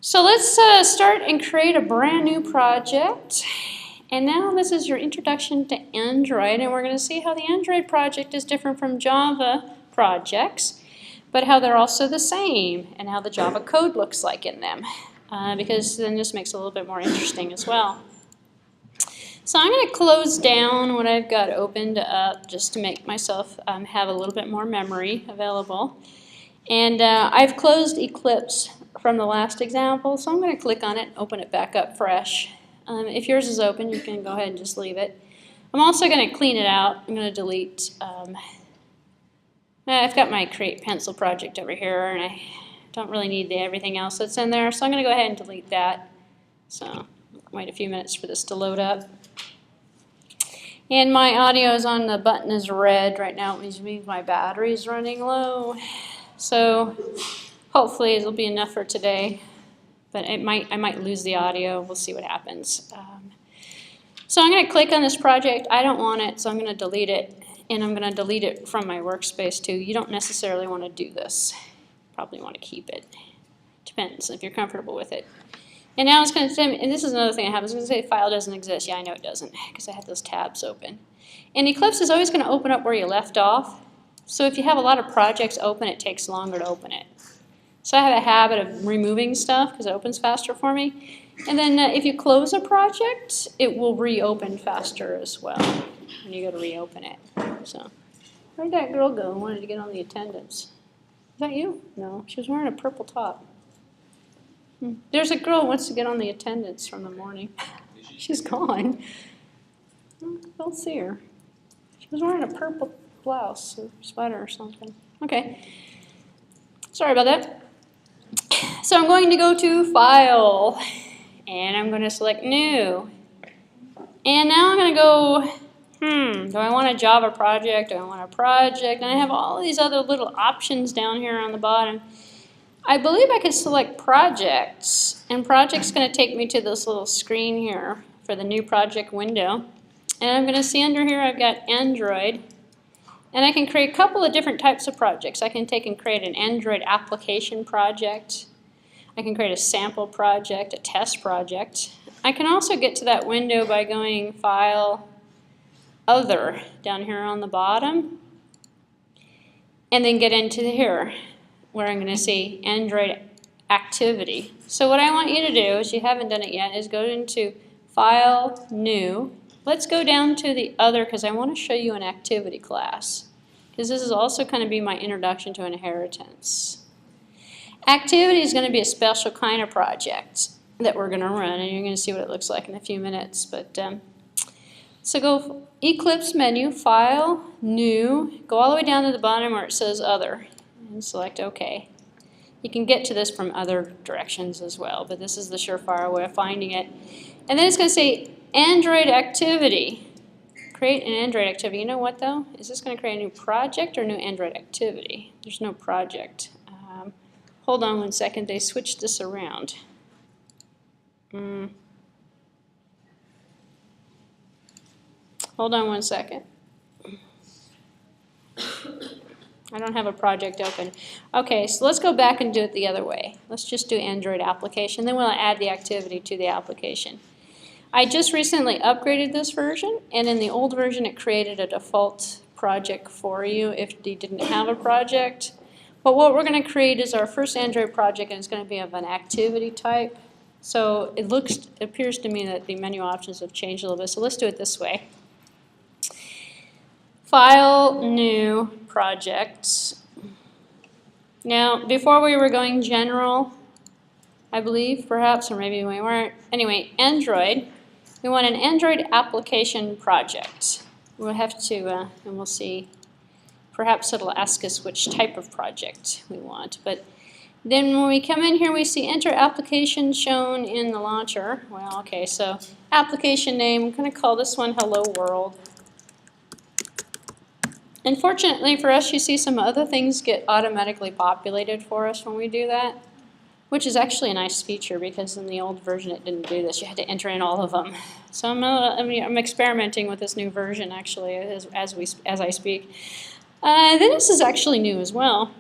So let's start and create a brand new project. And now this is your introduction to Android, and we're going to see how the Android project is different from Java projects, but how they're also the same, and how the Java code looks like in them, because then this makes it a little bit more interesting as well. So I'm going to close down what I've got opened up just to make myself have a little bit more memory available. And I've closed Eclipse from the last example, so I'm going to click on it and open it back up fresh. If yours is open, you can go ahead and just leave it. I'm also going to clean it out. I'm going to delete. I've got my Create Pencil project over here, and I don't really need everything else that's in there, so I'm going to go ahead and delete that. So wait a few minutes for this to load up. And my audio is on, the button is red right now, which means my battery is running low. So hopefully it'll be enough for today. But I might lose the audio. We'll see what happens. So I'm going to click on this project. I don't want it, so I'm going to delete it. And I'm going to delete it from my workspace too. You don't necessarily want to do this. Probably want to keep it. Depends if you're comfortable with it. And now it's going to say, and this is another thing I have, it's going to say file doesn't exist. Yeah, I know it doesn't because I had those tabs open. And Eclipse is always going to open up where you left off. So if you have a lot of projects open, it takes longer to open it. So I have a habit of removing stuff because it opens faster for me. And then if you close a project, it will reopen faster as well when you go to reopen it. So where'd that girl go who wanted to get on the attendance? Is that you? No, she was wearing a purple top. There's a girl who wants to get on the attendance from the morning. She's gone. I don't see her. She was wearing a purple blouse or sweater or something. Okay. Sorry about that. So I'm going to go to File, and I'm going to select New. And now I'm going to go, do I want a Java project? Do I want a project? And I have all these other little options down here on the bottom. I believe I could select Projects, and Project's going to take me to this little screen here for the New Project window. And I'm going to see under here I've got Android. And I can create a couple of different types of projects. I can take and create an Android application project. I can create a sample project, a test project. I can also get to that window by going File, Other, down here on the bottom. And then get into here, where I'm going to see Android Activity. So what I want you to do, if you haven't done it yet, is go into File, New. Let's go down to the Other because I want to show you an activity class. Because this is also going to be my introduction to inheritance. Activity is going to be a special kind of project that we're going to run, and you're going to see what it looks like in a few minutes. But so go Eclipse menu, File, New, go all the way down to the bottom where it says Other, and select OK. You can get to this from other directions as well, but this is the surefire way of finding it. And then it's going to say Android Activity. Create an Android activity. You know what though? Is this going to create a new project or a new Android activity? There's no project. Hold on one second. They switched this around. Hold on one second. I don't have a project open. Okay, so let's go back and do it the other way. Let's just do Android application. Then we'll add the activity to the application. I just recently upgraded this version, and in the old version it created a default project for you if you didn't have a project. But what we're going to create is our first Android project, and it's going to be of an activity type. So it appears to me that the menu options have changed a little bit, so let's do it this way. File, New, Projects. Now, before we were going general, I believe, perhaps, or maybe we weren't. Anyway, Android. We want an Android application project. We'll have to, and we'll see, perhaps it'll ask us which type of project we want. But then when we come in here, we see enter application shown in the launcher. Well, okay, so application name, I'm going to call this one Hello World. Unfortunately for us, you see some other things get automatically populated for us when we do that, which is actually a nice feature because in the old version it didn't do this. You had to enter in all of them. So I'm experimenting with this new version actually as I speak. Then this is actually new as well.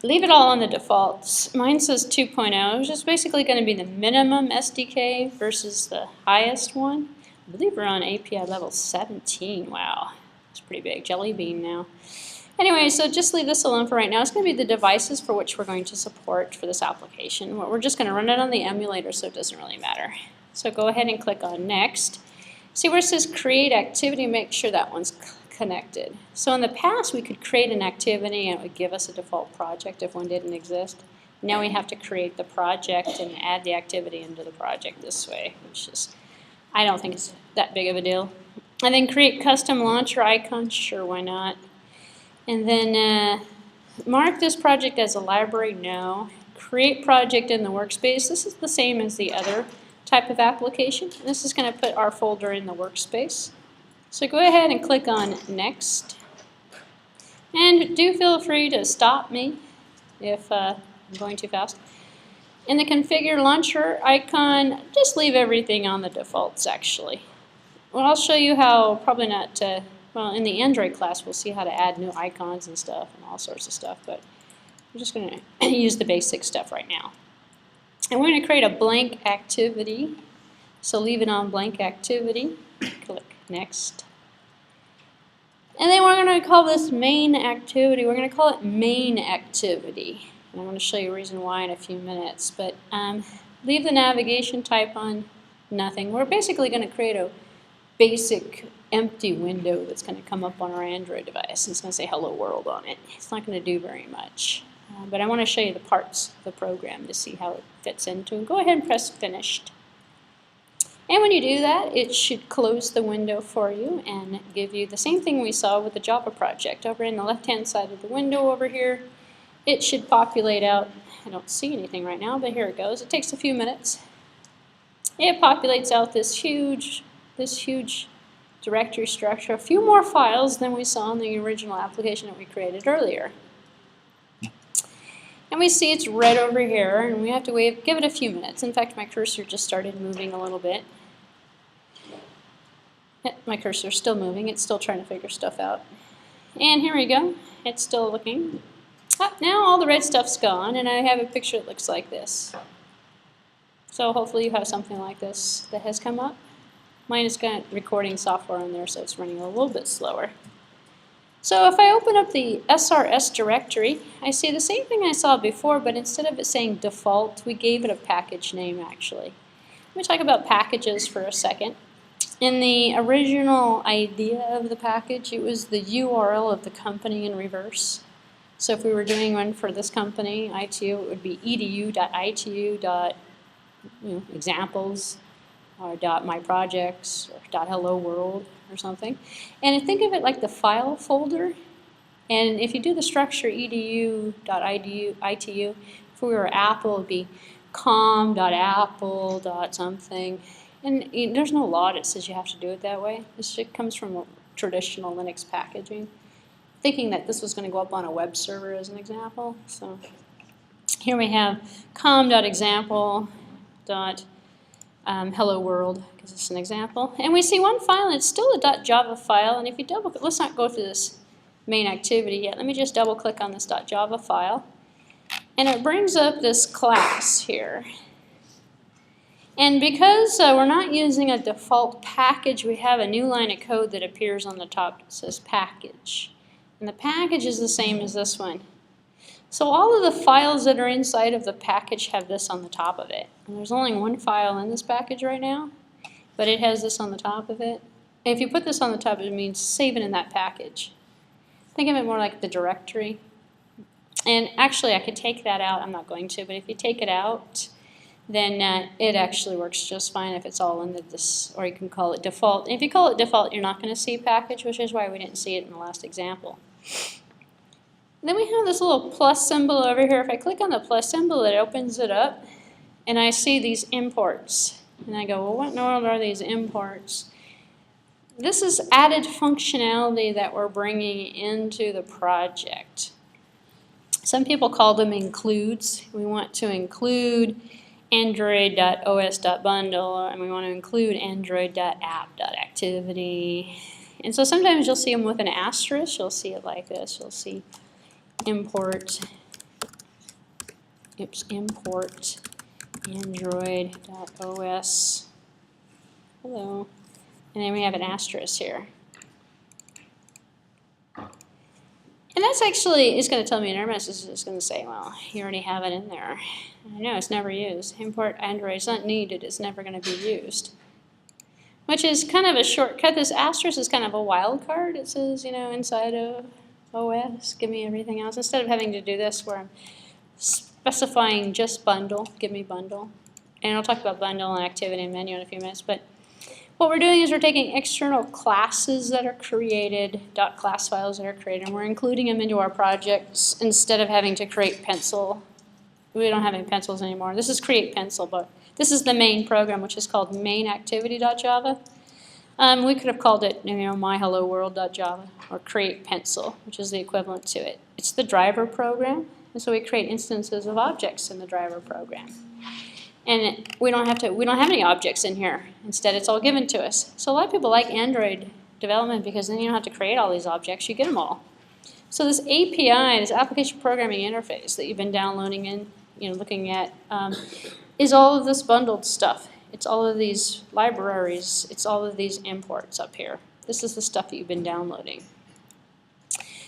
leave it all on the defaults. Mine says 2.0, which is basically going to be the minimum SDK versus the highest one. I believe we're on API level 17. Wow, it's pretty big. Jelly bean now. Anyway, so just leave this alone for right now. It's going to be the devices for which we're going to support for this application. We're just going to run it on the emulator, so it doesn't really matter. So go ahead and click on Next. See where it says Create Activity, make sure that one's connected. So in the past, we could create an activity and it would give us a default project if one didn't exist. Now we have to create the project and add the activity into the project this way, which is, I don't think it's that big of a deal. And then create custom launcher icons, sure, why not? And then mark this project as a library, no. Create project in the workspace, this is the same as the other type of application. This is going to put our folder in the workspace. So go ahead and click on Next. And do feel free to stop me if I'm going too fast. In the Configure Launcher icon, just leave everything on the defaults actually. Well, I'll show you how, probably not, well, in the Android class we'll see how to add new icons and stuff and all sorts of stuff, but I'm just going to use the basic stuff right now. And we're going to create a blank activity. So leave it on blank activity. Click Next. And then we're going to call this main activity. We're going to call it main activity. And I'm going to show you a reason why in a few minutes. But leave the navigation type on nothing. We're basically going to create a basic empty window that's going to come up on our Android device. It's going to say Hello World on it. It's not going to do very much. But I want to show you the parts of the program to see how it fits into it. Go ahead and press Finished. And when you do that, it should close the window for you and give you the same thing we saw with the Java project. Over in the left-hand side of the window over here, it should populate out. I don't see anything right now, but here it goes. It takes a few minutes. It populates out this huge directory structure, a few more files than we saw in the original application that we created earlier. And we see it's red over here, and we have to wait, give it a few minutes. In fact, my cursor just started moving a little bit. My cursor's still moving, it's still trying to figure stuff out. And here we go, it's still looking. Now all the red stuff's gone, and I have a picture that looks like this. So hopefully you have something like this that has come up. Mine has got recording software on there, so it's running a little bit slower. So if I open up the SRS directory, I see the same thing I saw before, but instead of it saying default, we gave it a package name actually. Let me talk about packages for a second. In the original idea of the package, it was the URL of the company in reverse. So if we were doing one for this company, ITU, it would be edu.itu.examples. Or .myprojects or .hello world or something. And think of it like the file folder. And if you do the structure edu.itu, if we were Apple, it would be com.apple.something. And there's no law that says you have to do it that way. This shit comes from traditional Linux packaging. Thinking that this was going to go up on a web server as an example. So here we have com.example. Hello world, because it's an example. And we see one file, and it's still a .java file. And if you double click, let's not go through this main activity yet. Let me just double click on this .java file. And it brings up this class here. And because we're not using a default package, we have a new line of code that appears on the top that says package. And the package is the same as this one. So all of the files that are inside of the package have this on the top of it. And there's only one file in this package right now, but it has this on the top of it. And if you put this on the top, it means save it in that package. Think of it more like the directory. And actually, I could take that out. I'm not going to, but if you take it out, then it actually works just fine if it's all in this, or you can call it default. And if you call it default, you're not going to see package, which is why we didn't see it in the last example. Then we have this little plus symbol over here. If I click on the plus symbol, it opens it up, and I see these imports. And I go, well, what in the world are these imports? This is added functionality that we're bringing into the project. Some people call them includes. We want to include Android.os.bundle, and we want to include Android.app.activity. And so sometimes you'll see them with an asterisk. You'll see it like this. You'll see import import android.os. Hello. And then we have an asterisk here. And that's actually, it's going to tell me an error message. It's going to say, well, you already have it in there. I know, it's never used. Import Android is not needed. It's never going to be used. Which is kind of a shortcut. This asterisk is kind of a wild card. It says, you know, inside of OS, give me everything else. Instead of having to do this where I'm specifying just bundle, give me bundle. And I'll talk about bundle and activity and menu in a few minutes. But what we're doing is we're taking external classes that are created, .class files that are created, and we're including them into our projects instead of having to create pencil. We don't have any pencils anymore. This is create pencil, but this is the main program, which is called Mainactivity.java. We could have called it, you know, myhelloworld.java or create pencil, which is the equivalent to it. It's the driver program, and so we create instances of objects in the driver program. And we don't have any objects in here. Instead, it's all given to us. So a lot of people like Android development because then you don't have to create all these objects. You get them all. So this API, this application programming interface that you've been downloading and looking at, is all of this bundled stuff. It's all of these libraries. It's all of these imports up here. This is the stuff that you've been downloading.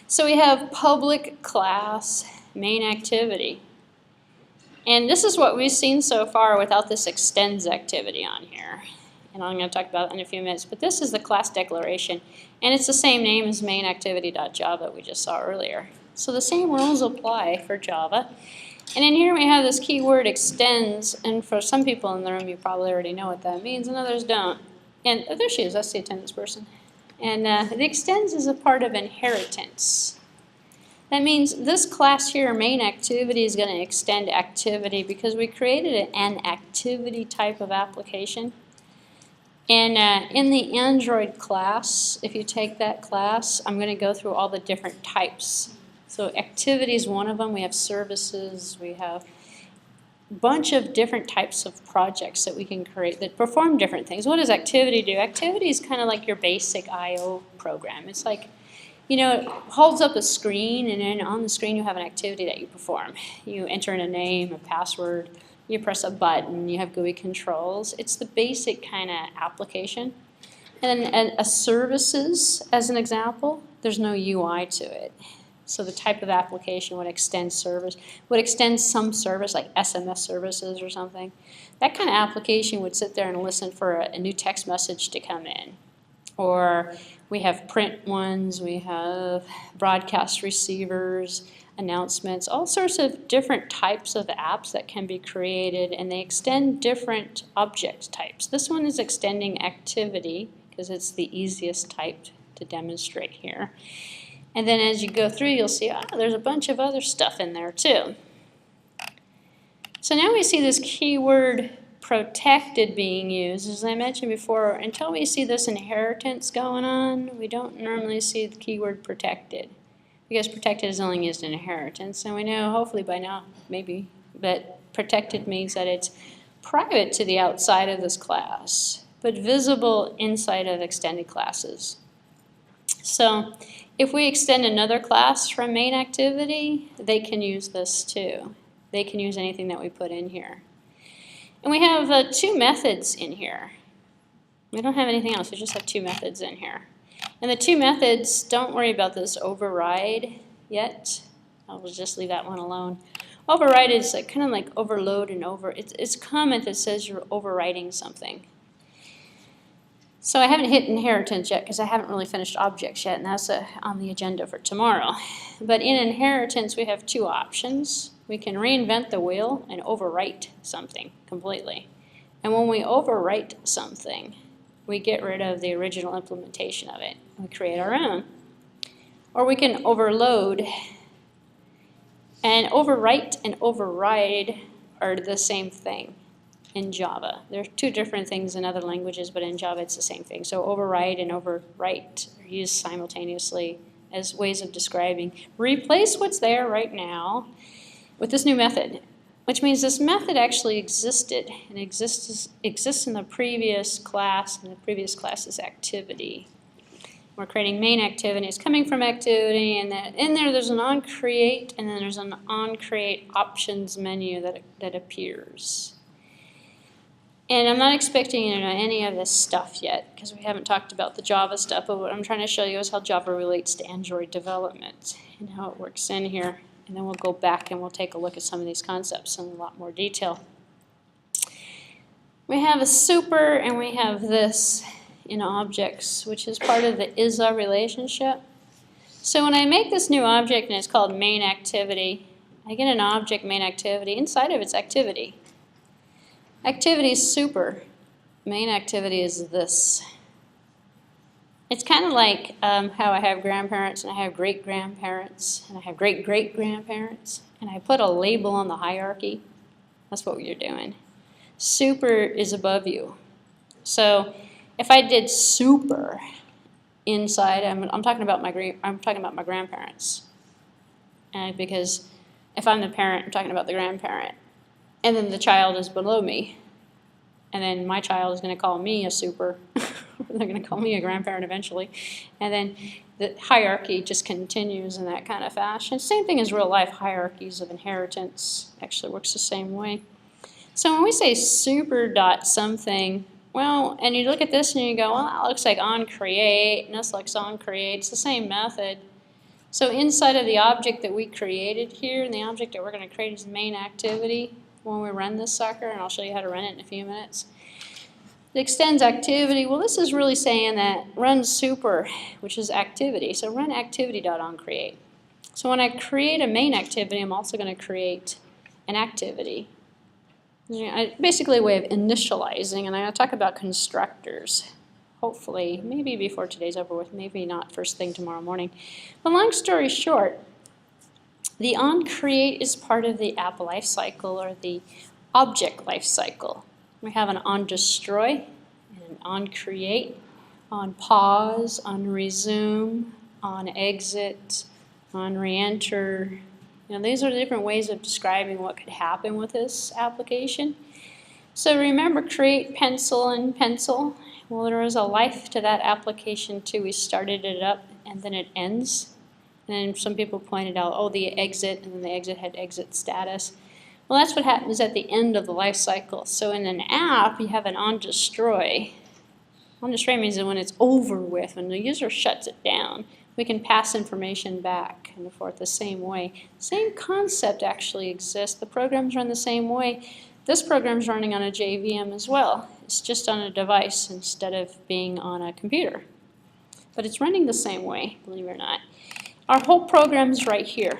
So we have public class main activity. And this is what we've seen so far without this extends activity on here. And I'm going to talk about it in a few minutes. But this is the class declaration. And it's the same name as mainactivity.java we just saw earlier. So the same rules apply for Java. And in here we have this keyword extends. And for some people in the room, you probably already know what that means, and others don't. And oh, there she is. That's the attendance person. And the extends is a part of inheritance. That means this class here, main activity, is going to extend activity because we created an activity type of application. And in the Android class, if you take that class, I'm going to go through all the different types. So activity is one of them. We have services. We have a bunch of different types of projects that we can create that perform different things. What does activity do? Activity is kind of like your basic I/O program. It's like, it holds up a screen, and then on the screen you have an activity that you perform. You enter in a name, a password, you press a button, you have GUI controls. It's the basic kind of application. And a services, as an example, there's no UI to it. So the type of application would extend service, would extend some service like SMS services or something. That kind of application would sit there and listen for a new text message to come in. Or we have print ones, we have broadcast receivers, announcements, all sorts of different types of apps that can be created, and they extend different object types. This one is extending activity because it's the easiest type to demonstrate here. And then as you go through, you'll see, there's a bunch of other stuff in there too. So now we see this keyword protected being used. As I mentioned before, until we see this inheritance going on, we don't normally see the keyword protected, because protected is only used in inheritance, and we know hopefully by now maybe that protected means that it's private to the outside of this class but visible inside of extended classes. So if we extend another class from main activity, they can use this too. They can use anything that we put in here. And we have two methods in here. We don't have anything else, we just have two methods in here. And the two methods, don't worry about this override yet. I'll just leave that one alone. Override is kind of like overload and it's a comment that says you're overriding something. So I haven't hit inheritance yet because I haven't really finished objects yet, and that's on the agenda for tomorrow. But in inheritance, we have two options. We can reinvent the wheel and overwrite something completely. And when we overwrite something, we get rid of the original implementation of it. We create our own. Or we can overload. And overwrite and override are the same thing in Java. There are two different things in other languages, but in Java it's the same thing. So override and overwrite are used simultaneously as ways of describing. Replace what's there right now with this new method, which means this method actually existed and exists in the previous class, and the previous class's activity. We're creating main activity. It's coming from activity, and then in there's an Oncreate, and then there's an Oncreate options menu that appears. And I'm not expecting you to know any of this stuff yet, because we haven't talked about the Java stuff, but what I'm trying to show you is how Java relates to Android development and how it works in here. And then we'll go back and we'll take a look at some of these concepts in a lot more detail. We have a super and we have this in objects, which is part of the ISA relationship. So when I make this new object and it's called main activity, I get an object main activity. Inside of it's activity. Activity is super. Main activity is this. It's kind of like how I have grandparents and I have great-grandparents and I have great-great-grandparents, and I put a label on the hierarchy. That's what you're doing. Super is above you. So if I did super inside, I'm talking about my grandparents, and because if I'm the parent, I'm talking about the grandparent, and then the child is below me, and then my child is going to call me a super. They're going to call me a grandparent eventually, and then the hierarchy just continues in that kind of fashion. Same thing as real life hierarchies of inheritance. Actually works the same way. So when we say super dot something, well, and you look at this and you go, well, that looks like Oncreate, and this looks Oncreate. It's the same method. So inside of the object that we created here, and the object that we're going to create is the main activity when we run this sucker, and I'll show you how to run it in a few minutes. It extends activity. Well, this is really saying that run super, which is activity. So run activity.oncreate. So when I create a main activity, I'm also going to create an activity. Basically a way of initializing, and I'm going to talk about constructors. Hopefully, maybe before today's over with, maybe not first thing tomorrow morning. But long story short, the Oncreate is part of the app lifecycle or the object lifecycle. We have an onDestroy, an onCreate, on pause, on resume, on exit, on reenter. These are the different ways of describing what could happen with this application. So remember, create, pencil, and pencil. Well, there is a life to that application too. We started it up and then it ends. And then some people pointed out, oh, the exit, and then the exit had exit status. Well, that's what happens at the end of the life cycle. So in an app, you have an onDestroy. OnDestroy means that when it's over with, when the user shuts it down, we can pass information back and forth the same way. Same concept actually exists. The programs run the same way. This program's running on a JVM as well. It's just on a device instead of being on a computer. But it's running the same way, believe it or not. Our whole program's right here.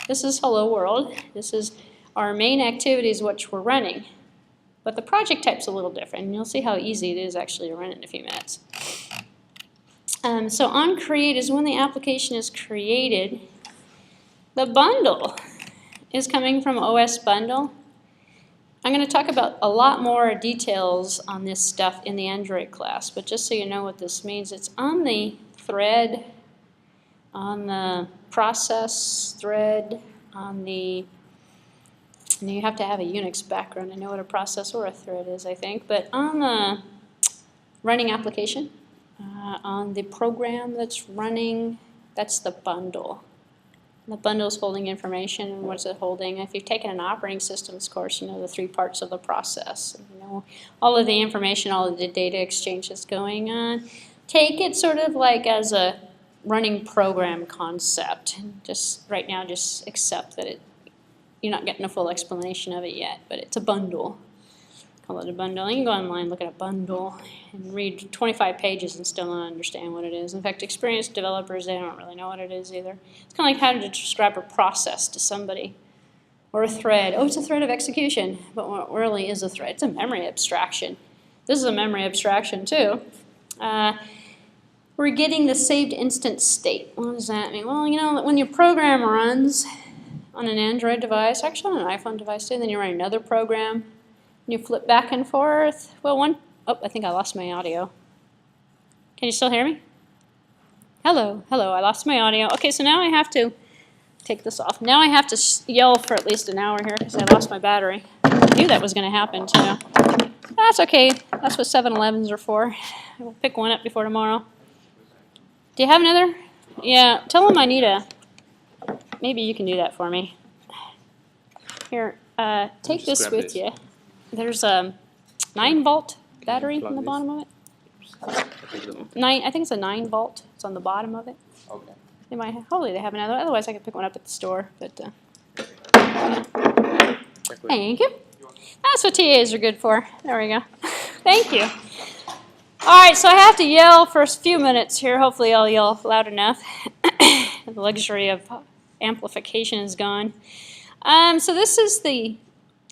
This is Hello World. This is our main activities which we're running. But the project type's a little different, and you'll see how easy it is actually to run it in a few minutes. So Oncreate is when the application is created. The bundle is coming from OS Bundle. I'm going to talk about a lot more details on this stuff in the Android class, but just so you know what this means, it's on the thread, on the process thread, on the, and you have to have a Unix background to know what a process or a thread is, I think, but on the running application, on the program that's running, that's the bundle. The bundle is holding information, and what's it holding? If you've taken an operating systems course, you know the 3 parts of the process. And you know all of the information, all of the data exchange that's going on. Take it sort of like as a running program concept. Just right now, just accept that you're not getting a full explanation of it yet, but it's a bundle. Call it a bundle. You can go online, look at a bundle, and read 25 pages and still not understand what it is. In fact, experienced developers, they don't really know what it is either. It's kind of like how to describe a process to somebody. Or a thread. Oh, it's a thread of execution. But what really is a thread? It's a memory abstraction. This is a memory abstraction too. We're getting the saved instant state. What does that mean? Well, you know, when your program runs on an Android device, actually on an iPhone device too, then you run another program, and you flip back and forth. Well, oh, I think I lost my audio. Can you still hear me? Hello, I lost my audio. Okay, so now I have to take this off. Now I have to yell for at least an hour here because I lost my battery. I knew that was going to happen too. That's okay. That's what 7-Elevens are for. We'll pick one up before tomorrow. Do you have another? Yeah, tell them I need a, maybe you can do that for me. Here, take this with you. There's a 9-volt battery in the bottom of it. I think it's a 9-volt. It's on the bottom of it. Okay. They might have, hopefully they have another. Otherwise, I could pick one up at the store. But thank you. That's what TAs are good for. There we go. Thank you. All right, so I have to yell for a few minutes here. Hopefully, I'll yell loud enough. The luxury of amplification is gone. So this is the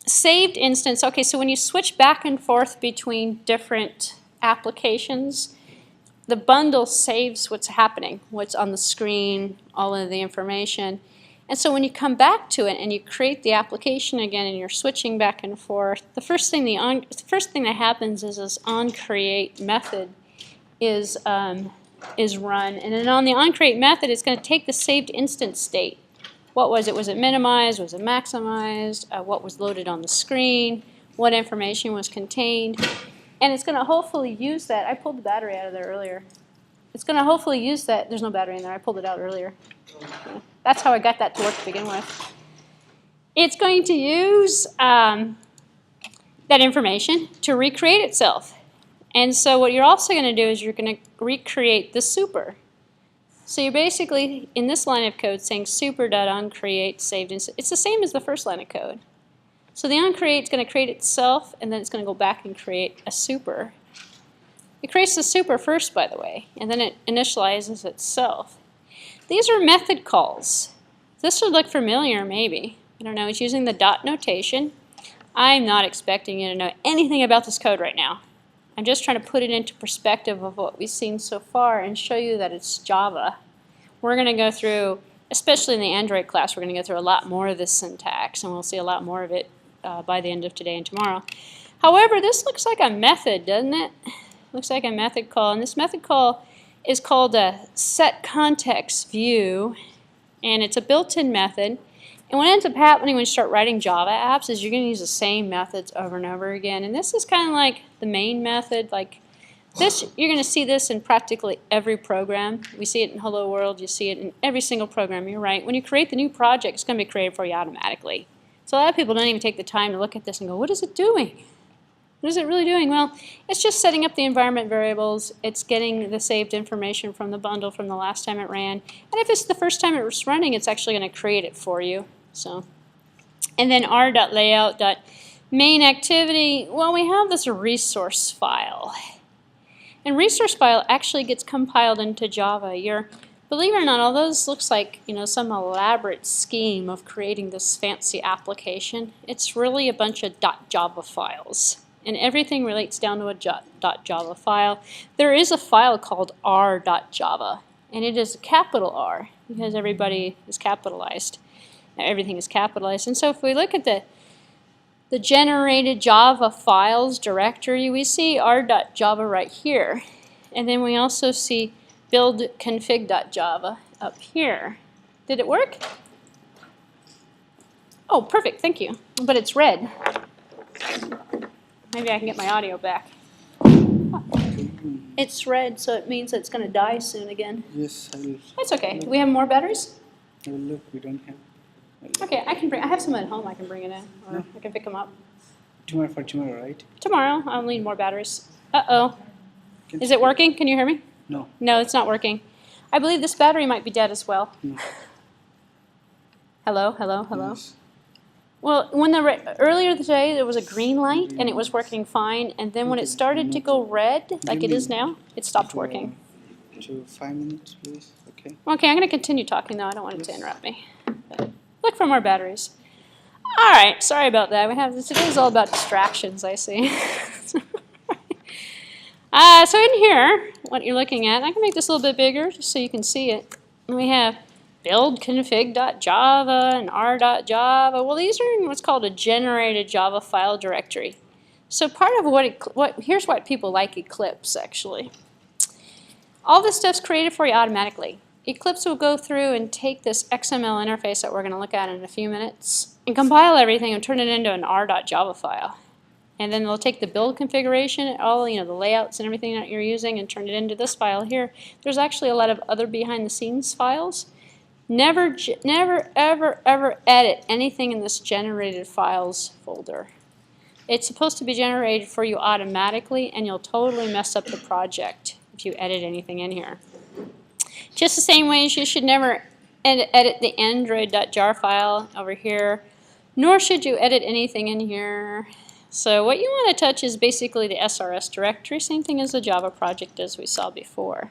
saved instance. Okay, so when you switch back and forth between different applications, the bundle saves what's happening, what's on the screen, all of the information. And so when you come back to it and you create the application again and you're switching back and forth, the first thing that happens is this Oncreate method is run. And then on the Oncreate method, it's going to take the saved instance state. What was it? Was it minimized? Was it maximized? What was loaded on the screen? What information was contained? And it's going to hopefully use that. I pulled the battery out of there earlier. It's going to hopefully use that. There's no battery in there. I pulled it out earlier. That's how I got that to work to begin with. It's going to use that information to recreate itself. And so what you're also going to do is you're going to recreate the super. So you're basically, in this line of code, saying super.oncreate saved instance. It's the same as the first line of code. So the Oncreate is going to create itself, and then it's going to go back and create a super. It creates the super first, by the way, and then it initializes itself. These are method calls. This should look familiar, maybe. I don't know. It's using the dot notation. I'm not expecting you to know anything about this code right now. I'm just trying to put it into perspective of what we've seen so far and show you that it's Java. We're going to go through, especially in the Android class, we're going to go through a lot more of this syntax, and we'll see a lot more of it by the end of today and tomorrow. However, this looks like a method, doesn't it? Looks like a method call, and this method call is called a setContextView, and it's a built-in method. And what ends up happening when you start writing Java apps is you're going to use the same methods over and over again. And this is kind of like the main method. Like this, you're going to see this in practically every program. We see it in Hello World. You see it in every single program. You're right. When you create the new project, it's going to be created for you automatically. So a lot of people don't even take the time to look at this and go, what is it doing? What is it really doing? Well, it's just setting up the environment variables. It's getting the saved information from the bundle from the last time it ran. And if it's the first time it was running, it's actually going to create it for you. So, and then r.layout.mainactivity, well, we have this resource file. And resource file actually gets compiled into Java. Believe it or not, although this looks like, some elaborate scheme of creating this fancy application, it's really a bunch of .java files. And everything relates down to a .java file. There is a file called r.java, and it is a capital R because everybody is capitalized. Everything is capitalized. And so if we look at the generated Java files directory, we see r.java right here. And then we also see build config.java up here. Did it work? Oh, perfect, thank you. But it's red. Maybe I can get my audio back. It's red, so it means it's going to die soon again. Yes, I will. That's okay. Do we have more batteries? I will look. We don't have. Okay, I have some at home. I can bring it in, or I can pick them up. Tomorrow, right? Tomorrow, I'll need more batteries. Uh-oh. Is it working? Can you hear me? No. No, it's not working. I believe this battery might be dead as well. No. Hello, hello, hello. Yes. Well, earlier today there was a green light and it was working fine, and then when it started to go red, like it is now, it stopped working. To 5 minutes, please. Okay. Okay, I'm going to continue talking though. I don't want it to interrupt me. But look for more batteries. All right, sorry about that. Today's all about distractions, I see. So in here, what you're looking at, I can make this a little bit bigger just so you can see it. And we have build config.java and r.java. Well, these are in what's called a generated Java file directory. So part of here's what people like Eclipse, actually. All this stuff's created for you automatically. Eclipse will go through and take this XML interface that we're going to look at in a few minutes and compile everything and turn it into an r.java file. And then they'll take the build configuration, all the layouts and everything that you're using, and turn it into this file here. There's actually a lot of other behind-the-scenes files. Never, ever, ever edit anything in this generated files folder. It's supposed to be generated for you automatically, and you'll totally mess up the project if you edit anything in here. Just the same way as you should never edit the android.jar file over here, nor should you edit anything in here. So what you want to touch is basically the SRS directory, same thing as the Java project as we saw before.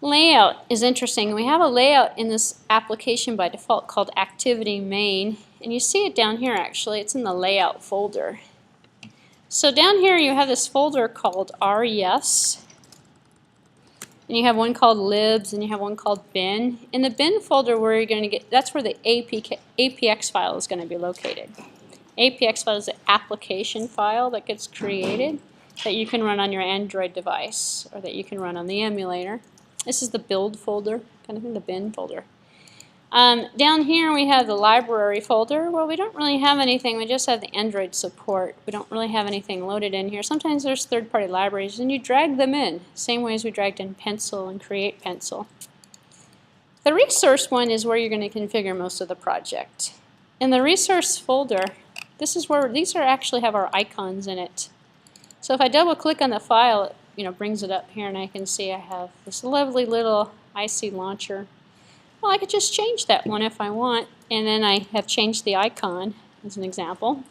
Layout is interesting. We have a layout in this application by default called Activity Main, and you see it down here actually. It's in the layout folder. So down here you have this folder called RES, and you have one called libs, and you have one called bin. In the bin folder, where you're going to get, that's where the APX file is going to be located. APX file is the application file that gets created that you can run on your Android device or that you can run on the emulator. This is the build folder, kind of in the bin folder. Down here we have the library folder. Well, we don't really have anything. We just have the Android support. We don't really have anything loaded in here. Sometimes there's third-party libraries, and you drag them in, same way as we dragged in Pencil and Create Pencil. The resource one is where you're going to configure most of the project. In the resource folder, this is where these actually have our icons in it. So if I double-click on the file, it brings it up here, and I can see I have this lovely little IC launcher. Well, I could just change that one if I want, and then I have changed the icon as an example.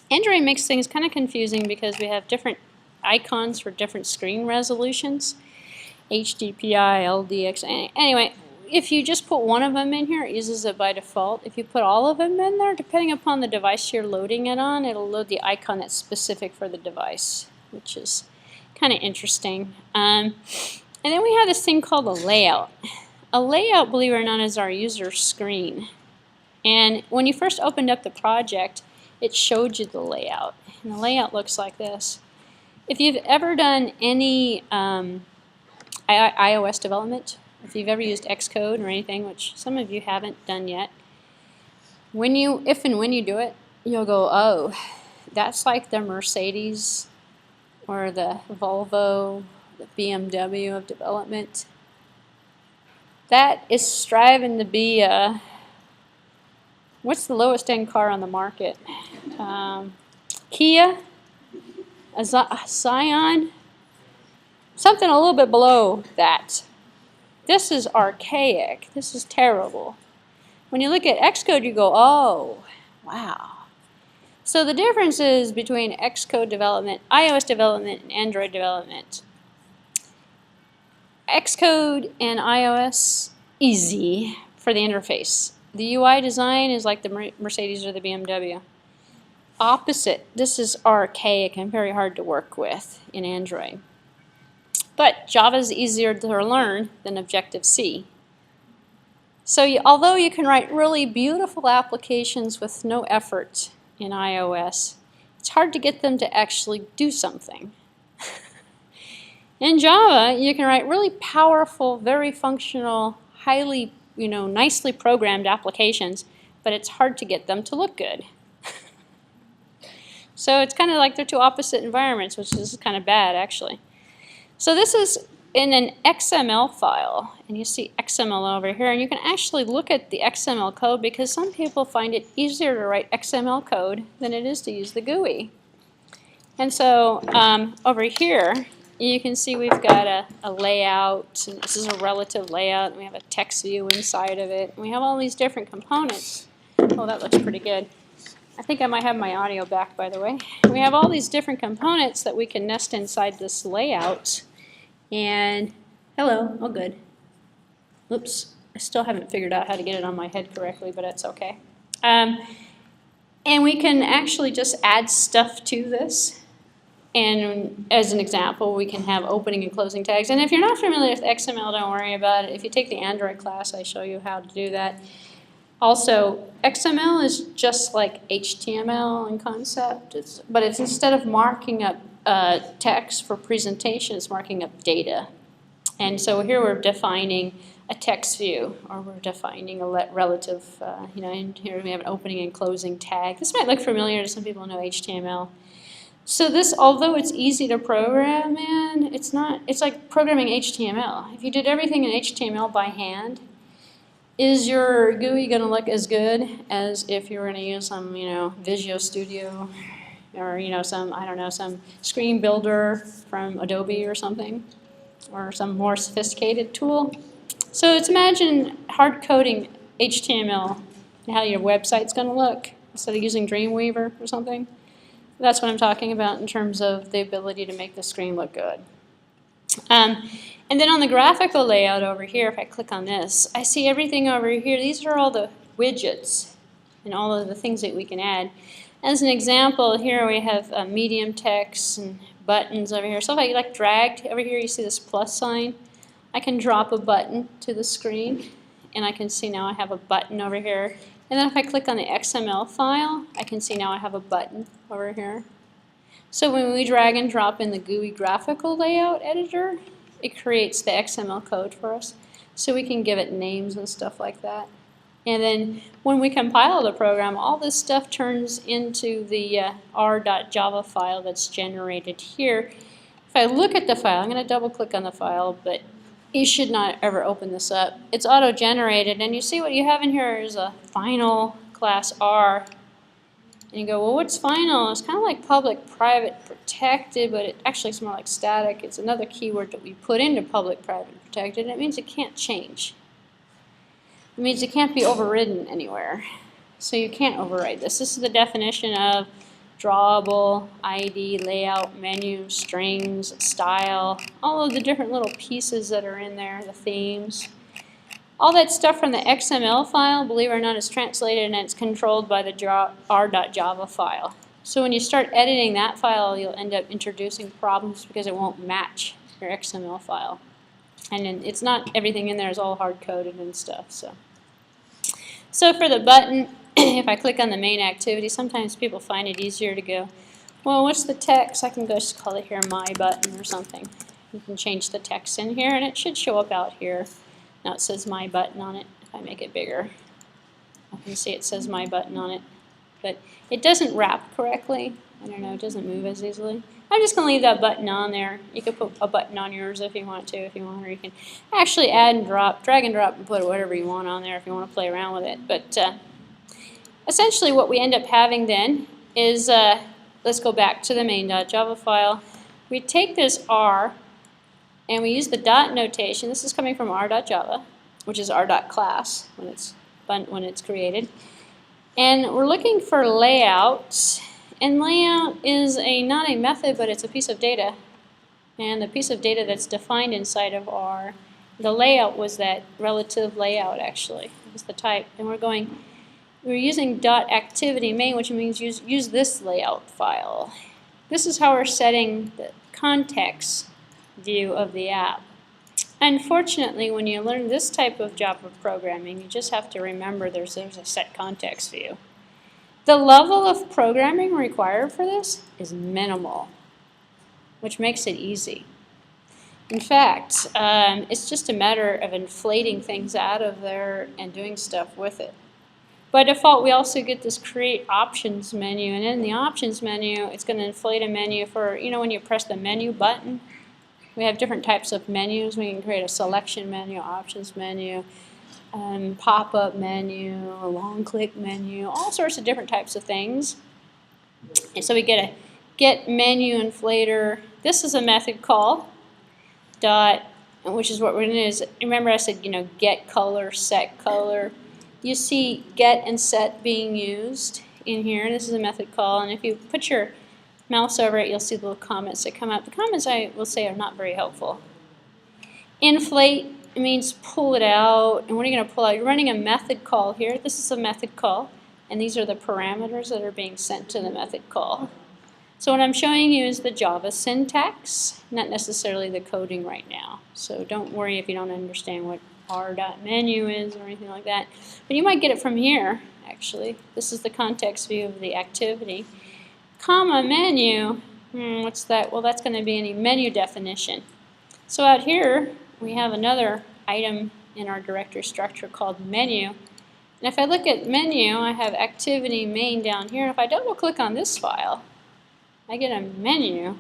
Android makes things kind of confusing because we have different icons for different screen resolutions. HDPI, LDX, anyway, if you just put one of them in here, it uses it by default. If you put all of them in there, depending upon the device you're loading it on, it'll load the icon that's specific for the device, which is kind of interesting. And then we have this thing called a layout. A layout, believe it or not, is our user screen. And when you first opened up the project, it showed you the layout. And the layout looks like this. If you've ever done any iOS development, if you've ever used Xcode or anything, which some of you haven't done yet, if and when you do it, you'll go, oh, that's like the Mercedes or the Volvo, the BMW of development. That is striving to be what's the lowest end car on the market? Kia, a Scion, something a little bit below that. This is archaic. This is terrible. When you look at Xcode, you go, oh, wow. So the difference is between Xcode development, iOS development, and Android development. Xcode and iOS, easy for the interface. The UI design is like the Mercedes or the BMW. Opposite, this is archaic and very hard to work with in Android. But Java is easier to learn than Objective-C. So although you can write really beautiful applications with no effort in iOS, it's hard to get them to actually do something. In Java, you can write really powerful, very functional, highly, nicely programmed applications, but it's hard to get them to look good. So it's kind of like they're two opposite environments, which is kind of bad, actually. So this is in an XML file, and you see XML over here, and you can actually look at the XML code because some people find it easier to write XML code than it is to use the GUI. And so over here, you can see we've got a layout, and this is a relative layout, and we have a text view inside of it, and we have all these different components. Oh, that looks pretty good. I think I might have my audio back, by the way. We have all these different components that we can nest inside this layout. And hello, all good. Oops, I still haven't figured out how to get it on my head correctly, but it's okay. And we can actually just add stuff to this. And as an example, we can have opening and closing tags. And if you're not familiar with XML, don't worry about it. If you take the Android class, I show you how to do that. Also, XML is just like HTML in concept, but it's instead of marking up text for presentation, it's marking up data. And so here we're defining a text view, or we're defining a relative, and here we have an opening and closing tag. This might look familiar to some people who know HTML. So this, although it's easy to program in, it's like programming HTML. If you did everything in HTML by hand, is your GUI going to look as good as if you were going to use some, Visual Studio or, some screen builder from Adobe or something, or some more sophisticated tool? So let's imagine hard coding HTML and how your website's going to look instead of using Dreamweaver or something. That's what I'm talking about in terms of the ability to make the screen look good. And then on the graphical layout over here, if I click on this, I see everything over here. These are all the widgets and all of the things that we can add. As an example, here we have medium text and buttons over here. So if I drag over here, you see this plus sign. I can drop a button to the screen, and I can see now I have a button over here. And then if I click on the XML file, I can see now I have a button over here. So when we drag and drop in the GUI graphical layout editor, it creates the XML code for us. So we can give it names and stuff like that. And then when we compile the program, all this stuff turns into the r.java file that's generated here. If I look at the file, I'm going to double click on the file, but you should not ever open this up. It's auto-generated, and you see what you have in here is a final class R. And you go, well, what's final? It's kind of like public, private, protected, but it actually is more like static. It's another keyword that we put into public, private, protected, and it means it can't change. It means it can't be overridden anywhere. So you can't override this. This is the definition of drawable, ID, layout, menu, strings, style, all of the different little pieces that are in there, the themes. All that stuff from the XML file, believe it or not, is translated and it's controlled by the r.java file. So when you start editing that file, you'll end up introducing problems because it won't match your XML file. And then it's not everything in there is all hard-coded and stuff. So for the button, if I click on the main activity, sometimes people find it easier to go, well, what's the text? I can go just call it here my button or something. You can change the text in here, and it should show up out here. Now it says my button on it. If I make it bigger, I can see it says my button on it. But it doesn't wrap correctly. I don't know, it doesn't move as easily. I'm just going to leave that button on there. You could put a button on yours if you want to, or you can actually add and drop, drag and drop, and put whatever you want on there if you want to play around with it. But essentially what we end up having then is, let's go back to the main.java file. We take this R, and we use the dot notation. This is coming from r.java, which is r.class when it's created. And we're looking for layouts. And layout is not a method, but it's a piece of data. And the piece of data that's defined inside of R, the layout was that relative layout actually. It was the type. And we're using .activity main, which means use this layout file. This is how we're setting the context view of the app. Unfortunately, when you learn this type of Java programming, you just have to remember there's a set context view. The level of programming required for this is minimal, which makes it easy. In fact, it's just a matter of inflating things out of there and doing stuff with it. By default, we also get this create options menu, and in the options menu, it's going to inflate a menu for, when you press the menu button. We have different types of menus. We can create a selection menu, options menu, pop-up menu, a long-click menu, all sorts of different types of things. And so we get a get menu inflator. This is a method call, which is what we're going to do. Is, remember I said, get color, set color. You see get and set being used in here. This is a method call, and if you put your mouse over it, you'll see the little comments that come up. The comments, I will say, are not very helpful. Inflate means pull it out, and what are you going to pull out? You're running a method call here. This is a method call, and these are the parameters that are being sent to the method call. So what I'm showing you is the Java syntax, not necessarily the coding right now. So don't worry if you don't understand what r.menu is or anything like that. But you might get it from here, actually. This is the context view of the activity. Comma menu, what's that? Well, that's going to be any menu definition. So out here, we have another item in our directory structure called Menu. And if I look at Menu, I have Activity Main down here. If I double click on this file, I get a menu.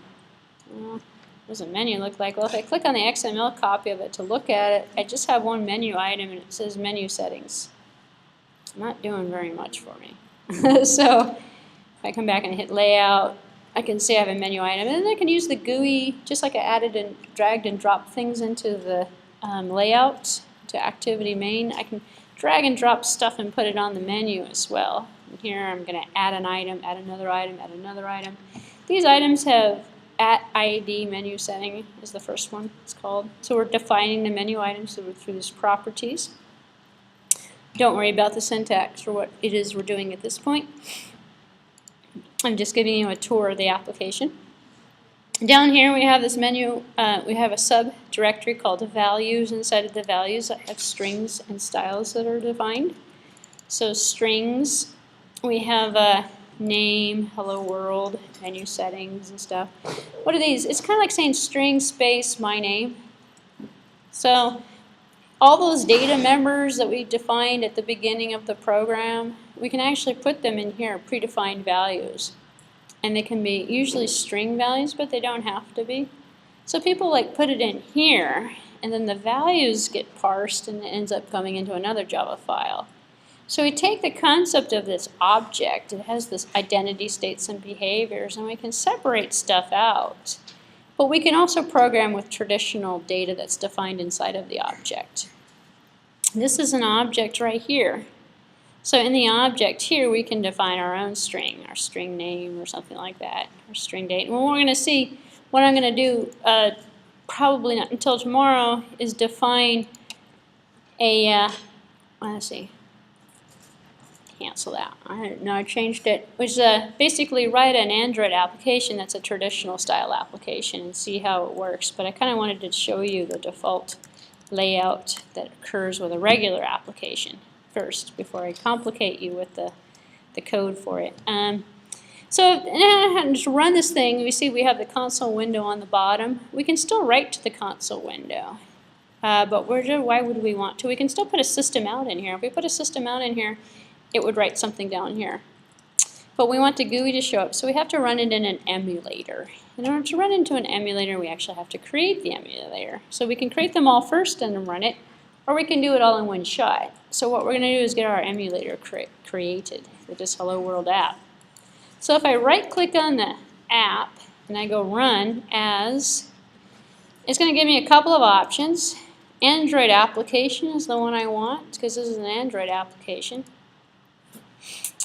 Well, what does a menu look like? Well, if I click on the XML copy of it to look at it, I just have one menu item and it says Menu Settings. Not doing very much for me. So if I come back and hit Layout, I can see I have a menu item. And then I can use the GUI, just like I added and dragged and dropped things into the layout to Activity Main. I can drag and drop stuff and put it on the menu as well. And here I'm going to add an item, add another item, add another item. These items have @ID menu setting is the first one it's called. So we're defining the menu items through these properties. Don't worry about the syntax or what it is we're doing at this point. I'm just giving you a tour of the application. Down here we have this menu, we have a subdirectory called the values. Inside of the values I have strings and styles that are defined. So strings, we have a name, hello world, menu settings and stuff. What are these? It's kind of like saying string space my name. So all those data members that we defined at the beginning of the program, we can actually put them in here, predefined values. And they can be usually string values, but they don't have to be. So people like put it in here, and then the values get parsed and it ends up coming into another Java file. So we take the concept of this object, it has this identity, states, and behaviors, and we can separate stuff out. But we can also program with traditional data that's defined inside of the object. This is an object right here. So in the object here, we can define our own string, our string name or something like that, or string date. And what we're going to see, what I'm going to do, probably not until tomorrow, is define a, let's see, cancel that. I changed it, which is basically write an Android application that's a traditional style application and see how it works. But I kind of wanted to show you the default layout that occurs with a regular application first before I complicate you with the code for it. So to run this thing, we see we have the console window on the bottom. We can still write to the console window, but why would we want to? We can still put a system out in here. If we put a system out in here, it would write something down here. But we want the GUI to show up, so we have to run it in an emulator. In order to run into an emulator, we actually have to create the emulator. So we can create them all first and then run it, or we can do it all in one shot. So what we're going to do is get our emulator created with this Hello World app. So if I right-click on the app and I go run as, it's going to give me a couple of options. Android application is the one I want because this is an Android application.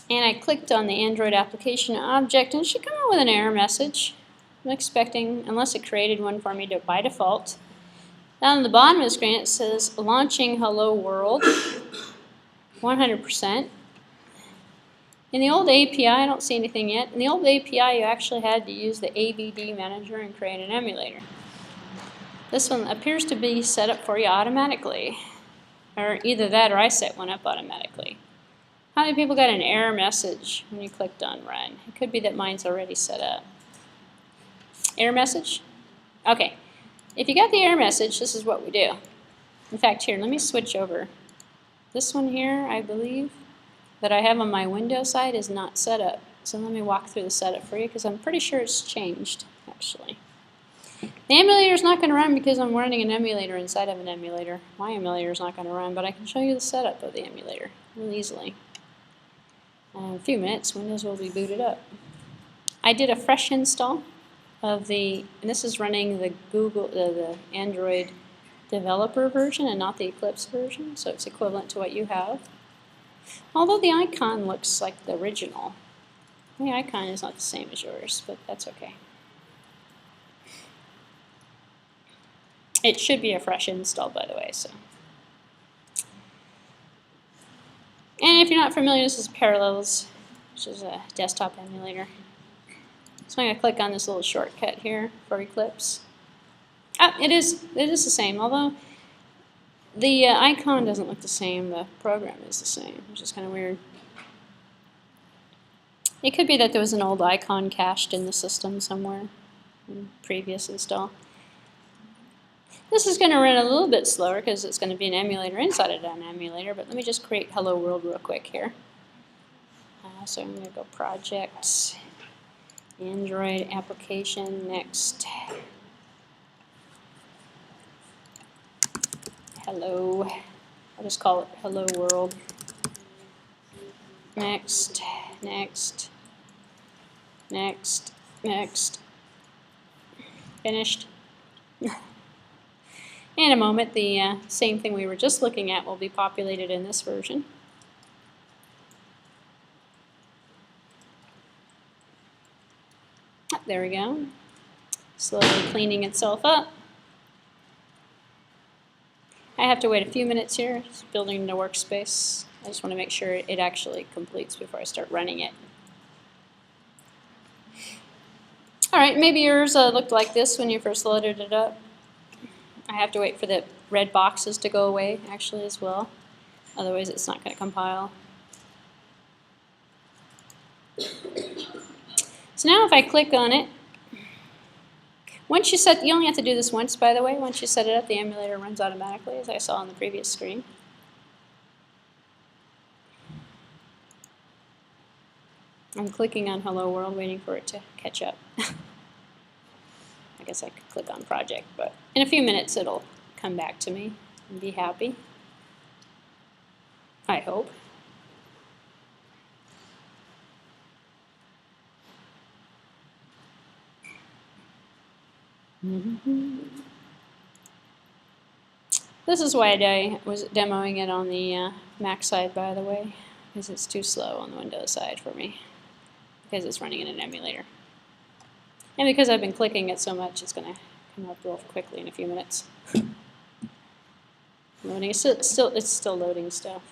And I clicked on the Android application object and it should come out with an error message. I'm expecting, unless it created one for me by default. Down at the bottom of the screen it says launching Hello World 100%. In the old API, I don't see anything yet. In the old API, you actually had to use the Avd Manager and create an emulator. This one appears to be set up for you automatically. Or either that or I set one up automatically. How many people got an error message when you clicked on Run? It could be that mine's already set up. Error message? Okay. If you got the error message, this is what we do. In fact, here, let me switch over. This one here, I believe, that I have on my Windows side is not set up. So let me walk through the setup for you because I'm pretty sure it's changed, actually. The emulator is not going to run because I'm running an emulator inside of an emulator. My emulator is not going to run, but I can show you the setup of the emulator really easily. In a few minutes, Windows will be booted up. I did a fresh install of and this is running the the Android developer version and not the Eclipse version, so it's equivalent to what you have. Although the icon looks like the original. The icon is not the same as yours, but that's okay. It should be a fresh install, by the way. So, and if you're not familiar, this is Parallels, which is a desktop emulator. So I'm going to click on this little shortcut here for Eclipse. It is the same, although the icon doesn't look the same. The program is the same, which is kind of weird. It could be that there was an old icon cached in the system somewhere in previous install. This is going to run a little bit slower because it's going to be an emulator inside of an emulator, but let me just create Hello World real quick here. So I'm going to go Project, Android Application, next. Hello. I'll just call it Hello World. Next, next, next, next. Finished. In a moment, the same thing we were just looking at will be populated in this version. There we go. Slowly cleaning itself up. I have to wait a few minutes here. It's building the workspace. I just want to make sure it actually completes before I start running it. All right, maybe yours looked like this when you first loaded it up. I have to wait for the red boxes to go away actually as well. Otherwise it's not going to compile. So now if I click on it, once you set, you only have to do this once, by the way. Once you set it up, the emulator runs automatically, as I saw on the previous screen. I'm clicking on Hello World, waiting for it to catch up. I guess I could click on Project, but in a few minutes it'll come back to me and be happy. I hope. This is why I was demoing it on the Mac side, by the way, because it's too slow on the Windows side for me, because it's running in an emulator. And because I've been clicking it so much, it's going to come up real quickly in a few minutes. Loading, it's still loading stuff.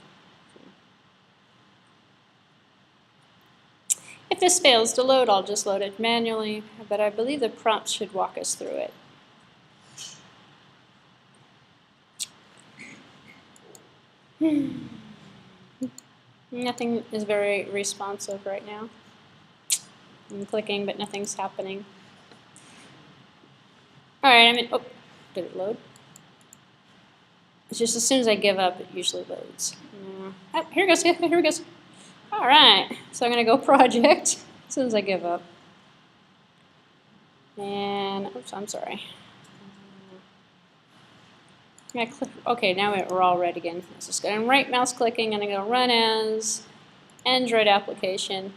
If this fails to load, I'll just load it manually, but I believe the prompt should walk us through it. Nothing is very responsive right now. I'm clicking, but nothing's happening. All right, oh, did it load? It's just as soon as I give up, it usually loads. Oh, here it goes, here it goes. All right, so I'm going to go Project as soon as I give up. And, oops, I'm sorry. I click, okay, now we're all red again. Let's just go and right mouse clicking, and I'm going to run as Android application.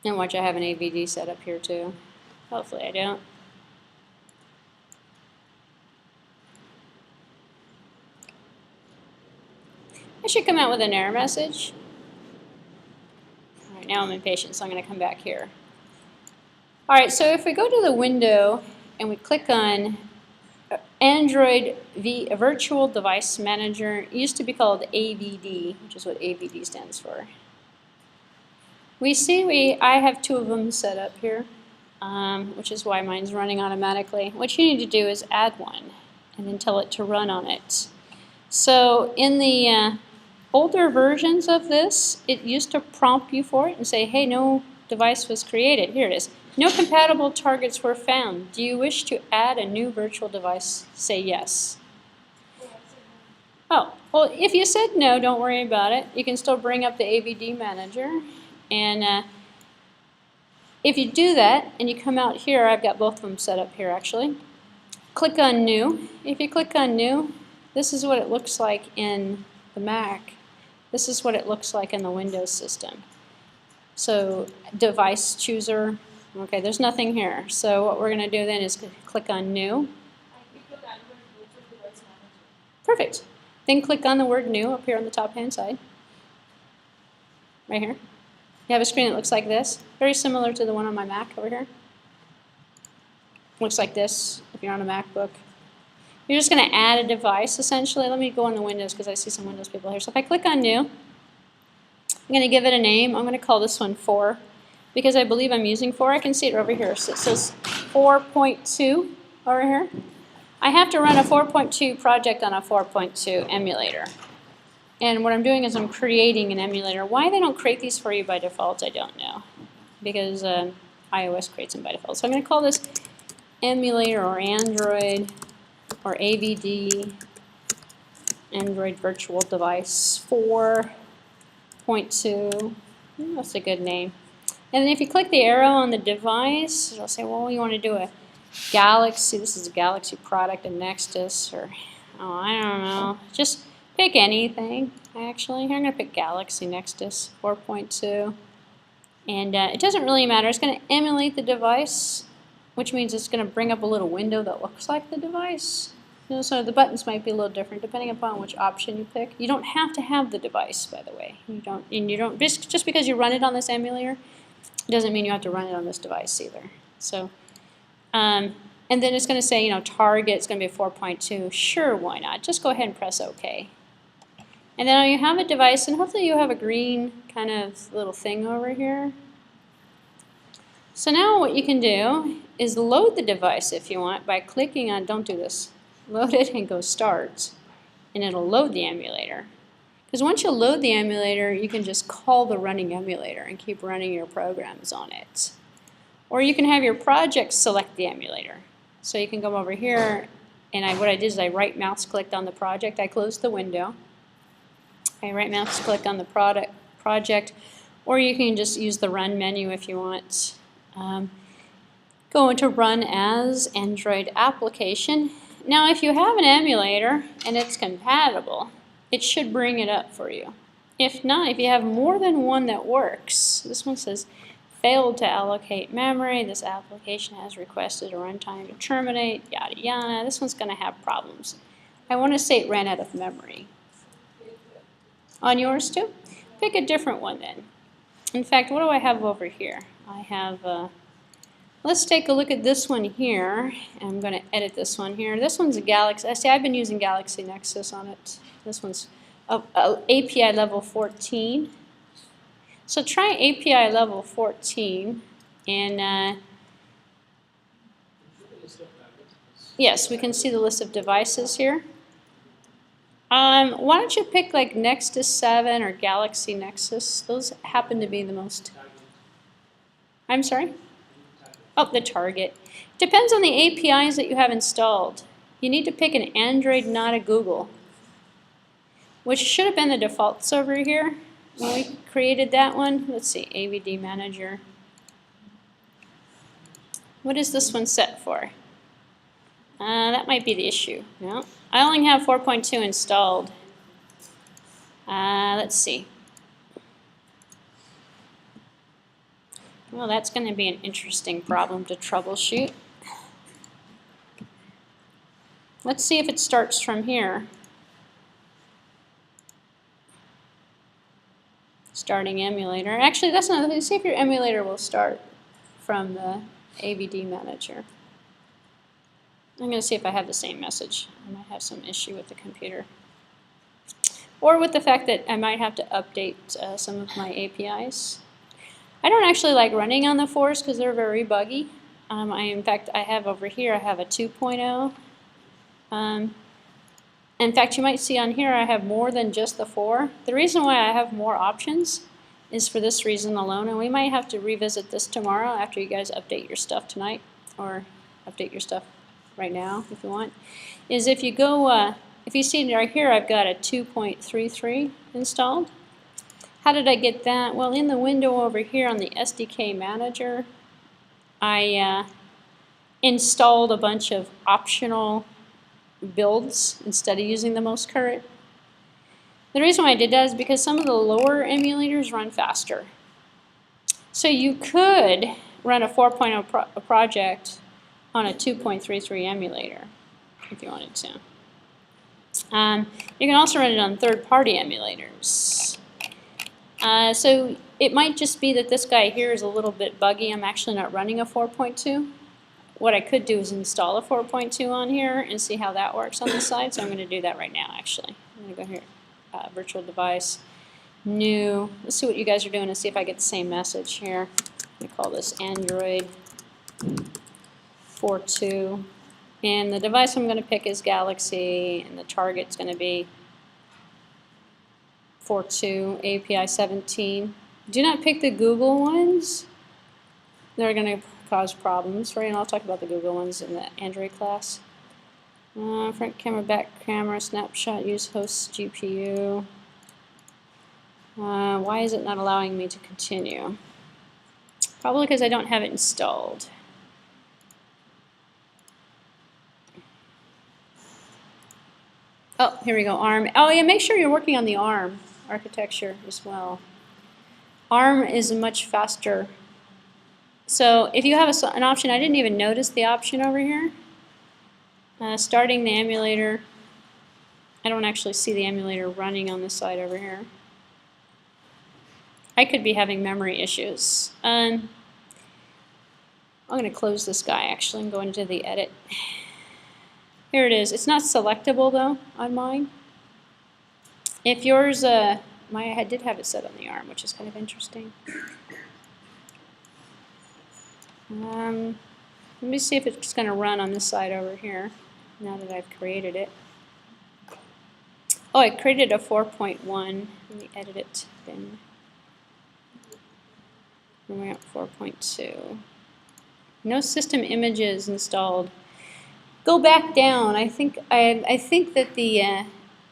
And watch, I have an AVD set up here too. Hopefully I don't. I should come out with an error message. All right, now I'm impatient, so I'm going to come back here. All right, so if we go to the window and we click on Android Virtual Device Manager, it used to be called AVD, which is what AVD stands for. We see I have two of them set up here, which is why mine's running automatically. What you need to do is add one and then tell it to run on it. So in the older versions of this, it used to prompt you for it and say, hey, no device was created. Here it is. No compatible targets were found. Do you wish to add a new virtual device? Say yes. Oh, well, if you said no, don't worry about it. You can still bring up the Avd Manager. And if you do that, and you come out here, I've got both of them set up here actually. Click on New. If you click on New, this is what it looks like in the Mac. This is what it looks like in the Windows system. So device chooser, okay, there's nothing here. So what we're going to do then is click on New. Perfect. Then click on the word New up here on the top hand side. Right here. You have a screen that looks like this, very similar to the one on my Mac over here. Looks like this if you're on a MacBook. You're just going to add a device essentially. Let me go on the Windows because I see some Windows people here. So if I click on New, I'm going to give it a name. I'm going to call this one 4 because I believe I'm using 4. I can see it over here. So it says 4.2 over here. I have to run a 4.2 project on a 4.2 emulator. And what I'm doing is I'm creating an emulator. Why they don't create these for you by default, I don't know. Because iOS creates them by default. So I'm going to call this Emulator or Android or AVD, Android Virtual Device 4.2. That's a good name. And then if you click the arrow on the device, it'll say, well, you want to do a Galaxy. This is a Galaxy product, a Nexus, or I don't know. Just pick anything, actually. I'm going to pick Galaxy Nexus 4.2. And it doesn't really matter. It's going to emulate the device, which means it's going to bring up a little window that looks like the device. You know, so the buttons might be a little different depending upon which option you pick. You don't have to have the device, by the way. You don't just because you run it on this emulator doesn't mean you have to run it on this device either. So, and then it's going to say, you know, target. It's going to be a 4.2. Sure, why not? Just go ahead and press OK. And then you have a device, and hopefully you have a green kind of little thing over here. So now what you can do is load the device if you want by clicking on, don't do this, load it and go Start, and it'll load the emulator. Because once you load the emulator, you can just call the running emulator and keep running your programs on it. Or you can have your project select the emulator. So you can come over here, and what I did is I right mouse clicked on the project, I closed the window. I right mouse click on the project, or you can just use the run menu if you want. Go into run as Android application. Now if you have an emulator and it's compatible, it should bring it up for you. If not, if you have more than one that works, this one says failed to allocate memory, this application has requested a runtime to terminate, yada yada, this one's going to have problems. I want to say it ran out of memory. On yours too? Pick a different one then. In fact, what do I have over here? I have, let's take a look at this one here. I'm going to edit this one here. This one's a Galaxy. I see I've been using Galaxy Nexus on it. This one's API level 14. So try API level 14 and yes, we can see the list of devices here. Why don't you pick like Nexus 7 or Galaxy Nexus? Those happen to be the most. I'm sorry? Oh, the target. Depends on the APIs that you have installed. You need to pick an Android, not a Google, which should have been the defaults over here when we created that one. Let's see, Avd Manager. What is this one set for? That might be the issue. No, I only have 4.2 installed. Let's see. Well, that's going to be an interesting problem to troubleshoot. Let's see if it starts from here. Starting emulator. Actually, that's not. Let's see if your emulator will start from the Avd Manager. I'm going to see if I have the same message. I might have some issue with the computer. Or with the fact that I might have to update some of my APIs. I don't actually like running on the 4s because they're very buggy. In fact, I have over here, I have a 2.0. In fact, you might see on here I have more than just the 4. The reason why I have more options is for this reason alone, and we might have to revisit this tomorrow after you guys update your stuff tonight, or update your stuff right now if you want, is if you go, if you see right here I've got a 2.33 installed. How did I get that? Well, in the window over here on the SDK Manager, I installed a bunch of optional builds instead of using the most current. The reason why I did that is because some of the lower emulators run faster. So you could run a 4.0 project on a 2.33 emulator if you wanted to. You can also run it on third-party emulators. So it might just be that this guy here is a little bit buggy. I'm actually not running a 4.2. What I could do is install a 4.2 on here and see how that works on the side. So I'm going to do that right now, actually. I'm going to go here, virtual device, new. Let's see what you guys are doing and see if I get the same message here. I'm going to call this Android 4.2. And the device I'm going to pick is Galaxy, and the target's going to be 4.2, API 17. Do not pick the Google ones. They're going to cause problems, right? And I'll talk about the Google ones in the Android class. Front camera, back camera, snapshot, use host GPU. Why is it not allowing me to continue? Probably because I don't have it installed. Oh, here we go, ARM. Oh yeah, make sure you're working on the ARM architecture as well. ARM is much faster. So if you have an option, I didn't even notice the option over here. Starting the emulator. I don't actually see the emulator running on this side over here. I could be having memory issues. I'm going to close this guy actually and go into the edit. Here it is. It's not selectable though on mine. If yours, I did have it set on the ARM, which is kind of interesting. Let me see if it's going to run on this side over here now that I've created it. Oh, I created a 4.1. Let me edit it then. We're at 4.2. No system images installed. Go back down. I think that the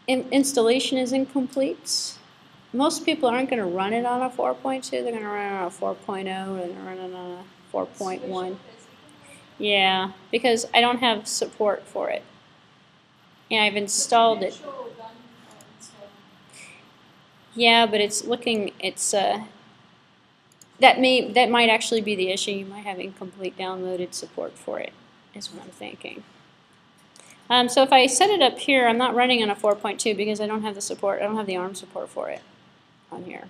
installation is incomplete. Most people aren't going to run it on a 4.2. They're going to run it on a 4.0 and run it on a 4.1. Yeah, because I don't have support for it. Yeah, I've installed it. Yeah, but it's looking. That might actually be the issue. You might have incomplete downloaded support for it. Is what I'm thinking. So if I set it up here, I'm not running on a 4.2 because I don't have the support. I don't have the ARM support for it on here.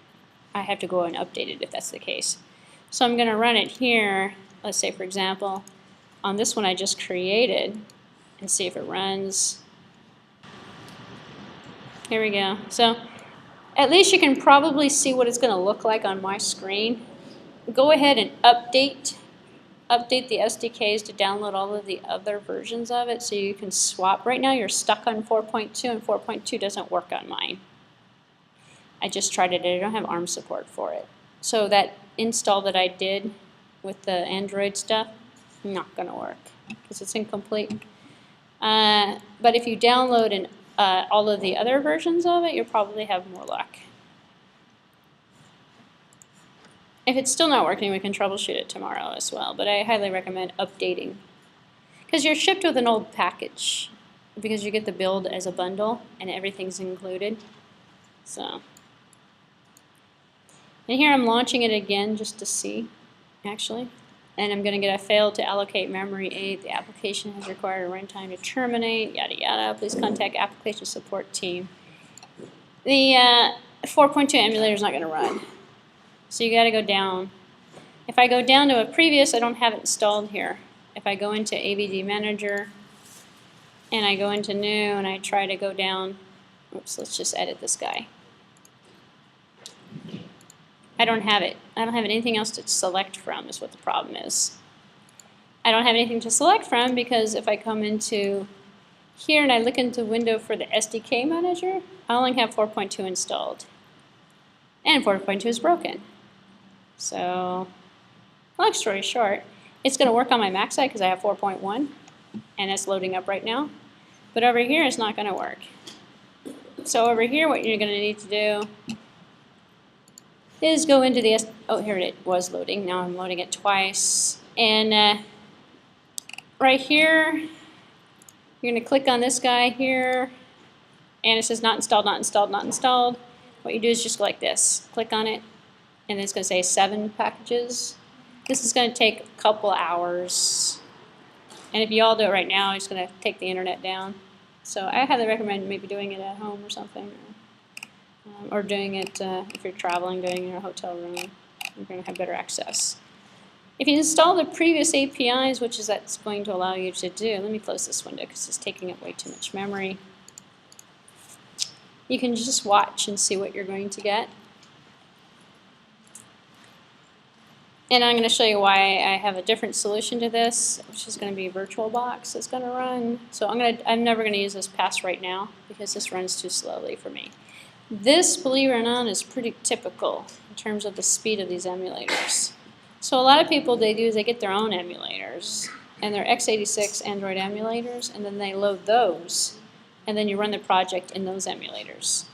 I have to go and update it if that's the case. So I'm going to run it here. Let's say, for example, on this one I just created, and see if it runs. Here we go. So at least you can probably see what it's going to look like on my screen. Go ahead and update the SDKs to download all of the other versions of it so you can swap. Right now you're stuck on 4.2 and 4.2 doesn't work on mine. I just tried it. I don't have ARM support for it. So that install that I did with the Android stuff, not going to work because it's incomplete. But if you download all of the other versions of it, you'll probably have more luck. If it's still not working, we can troubleshoot it tomorrow as well, but I highly recommend updating. Because you're shipped with an old package, because you get the build as a bundle, and everything's included. So, and here I'm launching it again just to see, actually. And I'm going to get a failed to allocate memory 8. The application has required a runtime to terminate, yada yada. Please contact application support team. The 4.2 emulator is not going to run. So you got to go down. If I go down to a previous, I don't have it installed here. If I go into Avd Manager and I go into new and I try to go down, oops, let's just edit this guy. I don't have it. I don't have anything else to select from is what the problem is. I don't have anything to select from because if I come into here and I look into the window for the SDK manager, I only have 4.2 installed. And 4.2 is broken. So, long story short, it's going to work on my Mac side because I have 4.1 and it's loading up right now. But over here it's not going to work. So over here what you're going to need to do is go into the, oh here it was loading, now I'm loading it twice. And right here, you're going to click on this guy here and it says not installed, not installed, not installed. What you do is just go like this, click on it, and it's going to say 7 packages. This is going to take a couple hours. And if you all do it right now, it's going to take the internet down. So I highly recommend maybe doing it at home or something. Or doing it if you're traveling, doing it in a hotel room. You're going to have better access. If you install the previous APIs, which is that's going to allow you to do, let me close this window because it's taking up way too much memory. You can just watch and see what you're going to get. And I'm going to show you why I have a different solution to this, which is going to be Virtualbox that's going to run. So I'm never going to use this pass right now because this runs too slowly for me. This, believe it or not, is pretty typical in terms of the speed of these emulators. So a lot of people, they do is they get their own emulators, and they're x86 Android emulators, and then they load those, and then you run the project in those emulators.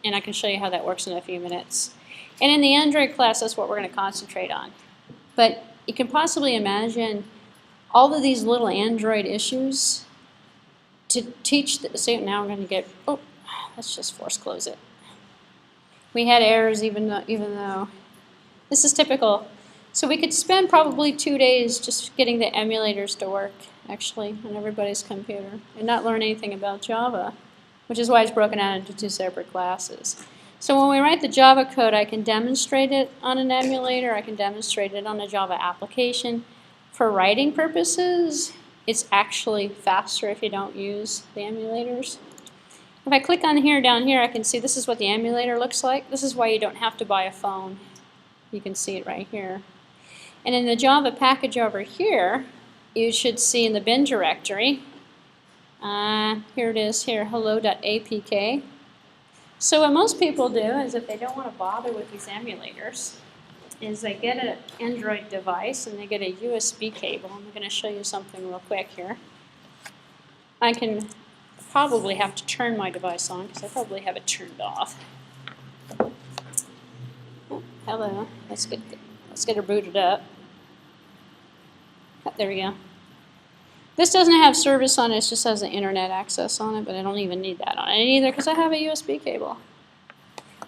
And I can show you how that works in a few minutes. And in the Android class, that's what we're going to concentrate on. But you can possibly imagine all of these little Android issues to teach. So now we're going to get, oh, let's just force close it. We had errors even though this is typical. So we could spend probably 2 days just getting the emulators to work, actually, on everybody's computer, and not learn anything about Java, which is why it's broken out into 2 separate classes. So when we write the Java code, I can demonstrate it on an emulator, I can demonstrate it on a Java application. For writing purposes, it's actually faster if you don't use the emulators. If I click on here, down here, I can see this is what the emulator looks like. This is why you don't have to buy a phone. You can see it right here. And in the Java package over here, you should see in the bin directory, here it is here, hello.apk. So what most people do is if they don't want to bother with these emulators, is they get an Android device and they get a USB cable. I'm going to show you something real quick here. I can probably have to turn my device on because I probably have it turned off. Oh, hello. Let's get her booted up. Oh, there we go. This doesn't have service on it, it just has the internet access on it, but I don't even need that on it either because I have a USB cable.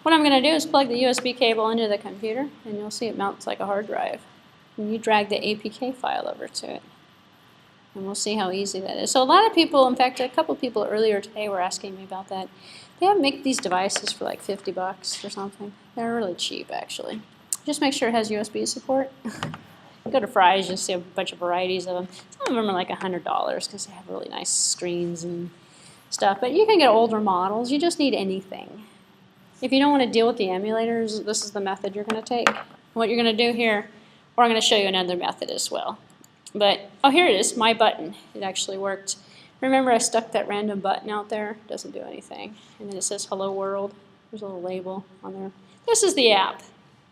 What I'm going to do is plug the USB cable into the computer, and you'll see it mounts like a hard drive. And you drag the APK file over to it. And we'll see how easy that is. So a lot of people, in fact, a couple people earlier today were asking me about that. They have make these devices for like $50 or something. They're really cheap, actually. Just make sure it has USB support. Go to Fry's, you'll see a bunch of varieties of them. Some of them are like $100 because they have really nice screens and stuff. But you can get older models. You just need anything. If you don't want to deal with the emulators, this is the method you're going to take. What you're going to do here, or I'm going to show you another method as well. But, oh, here it is, my button. It actually worked. Remember I stuck that random button out there? It doesn't do anything. And then it says hello world. There's a little label on there. This is the app.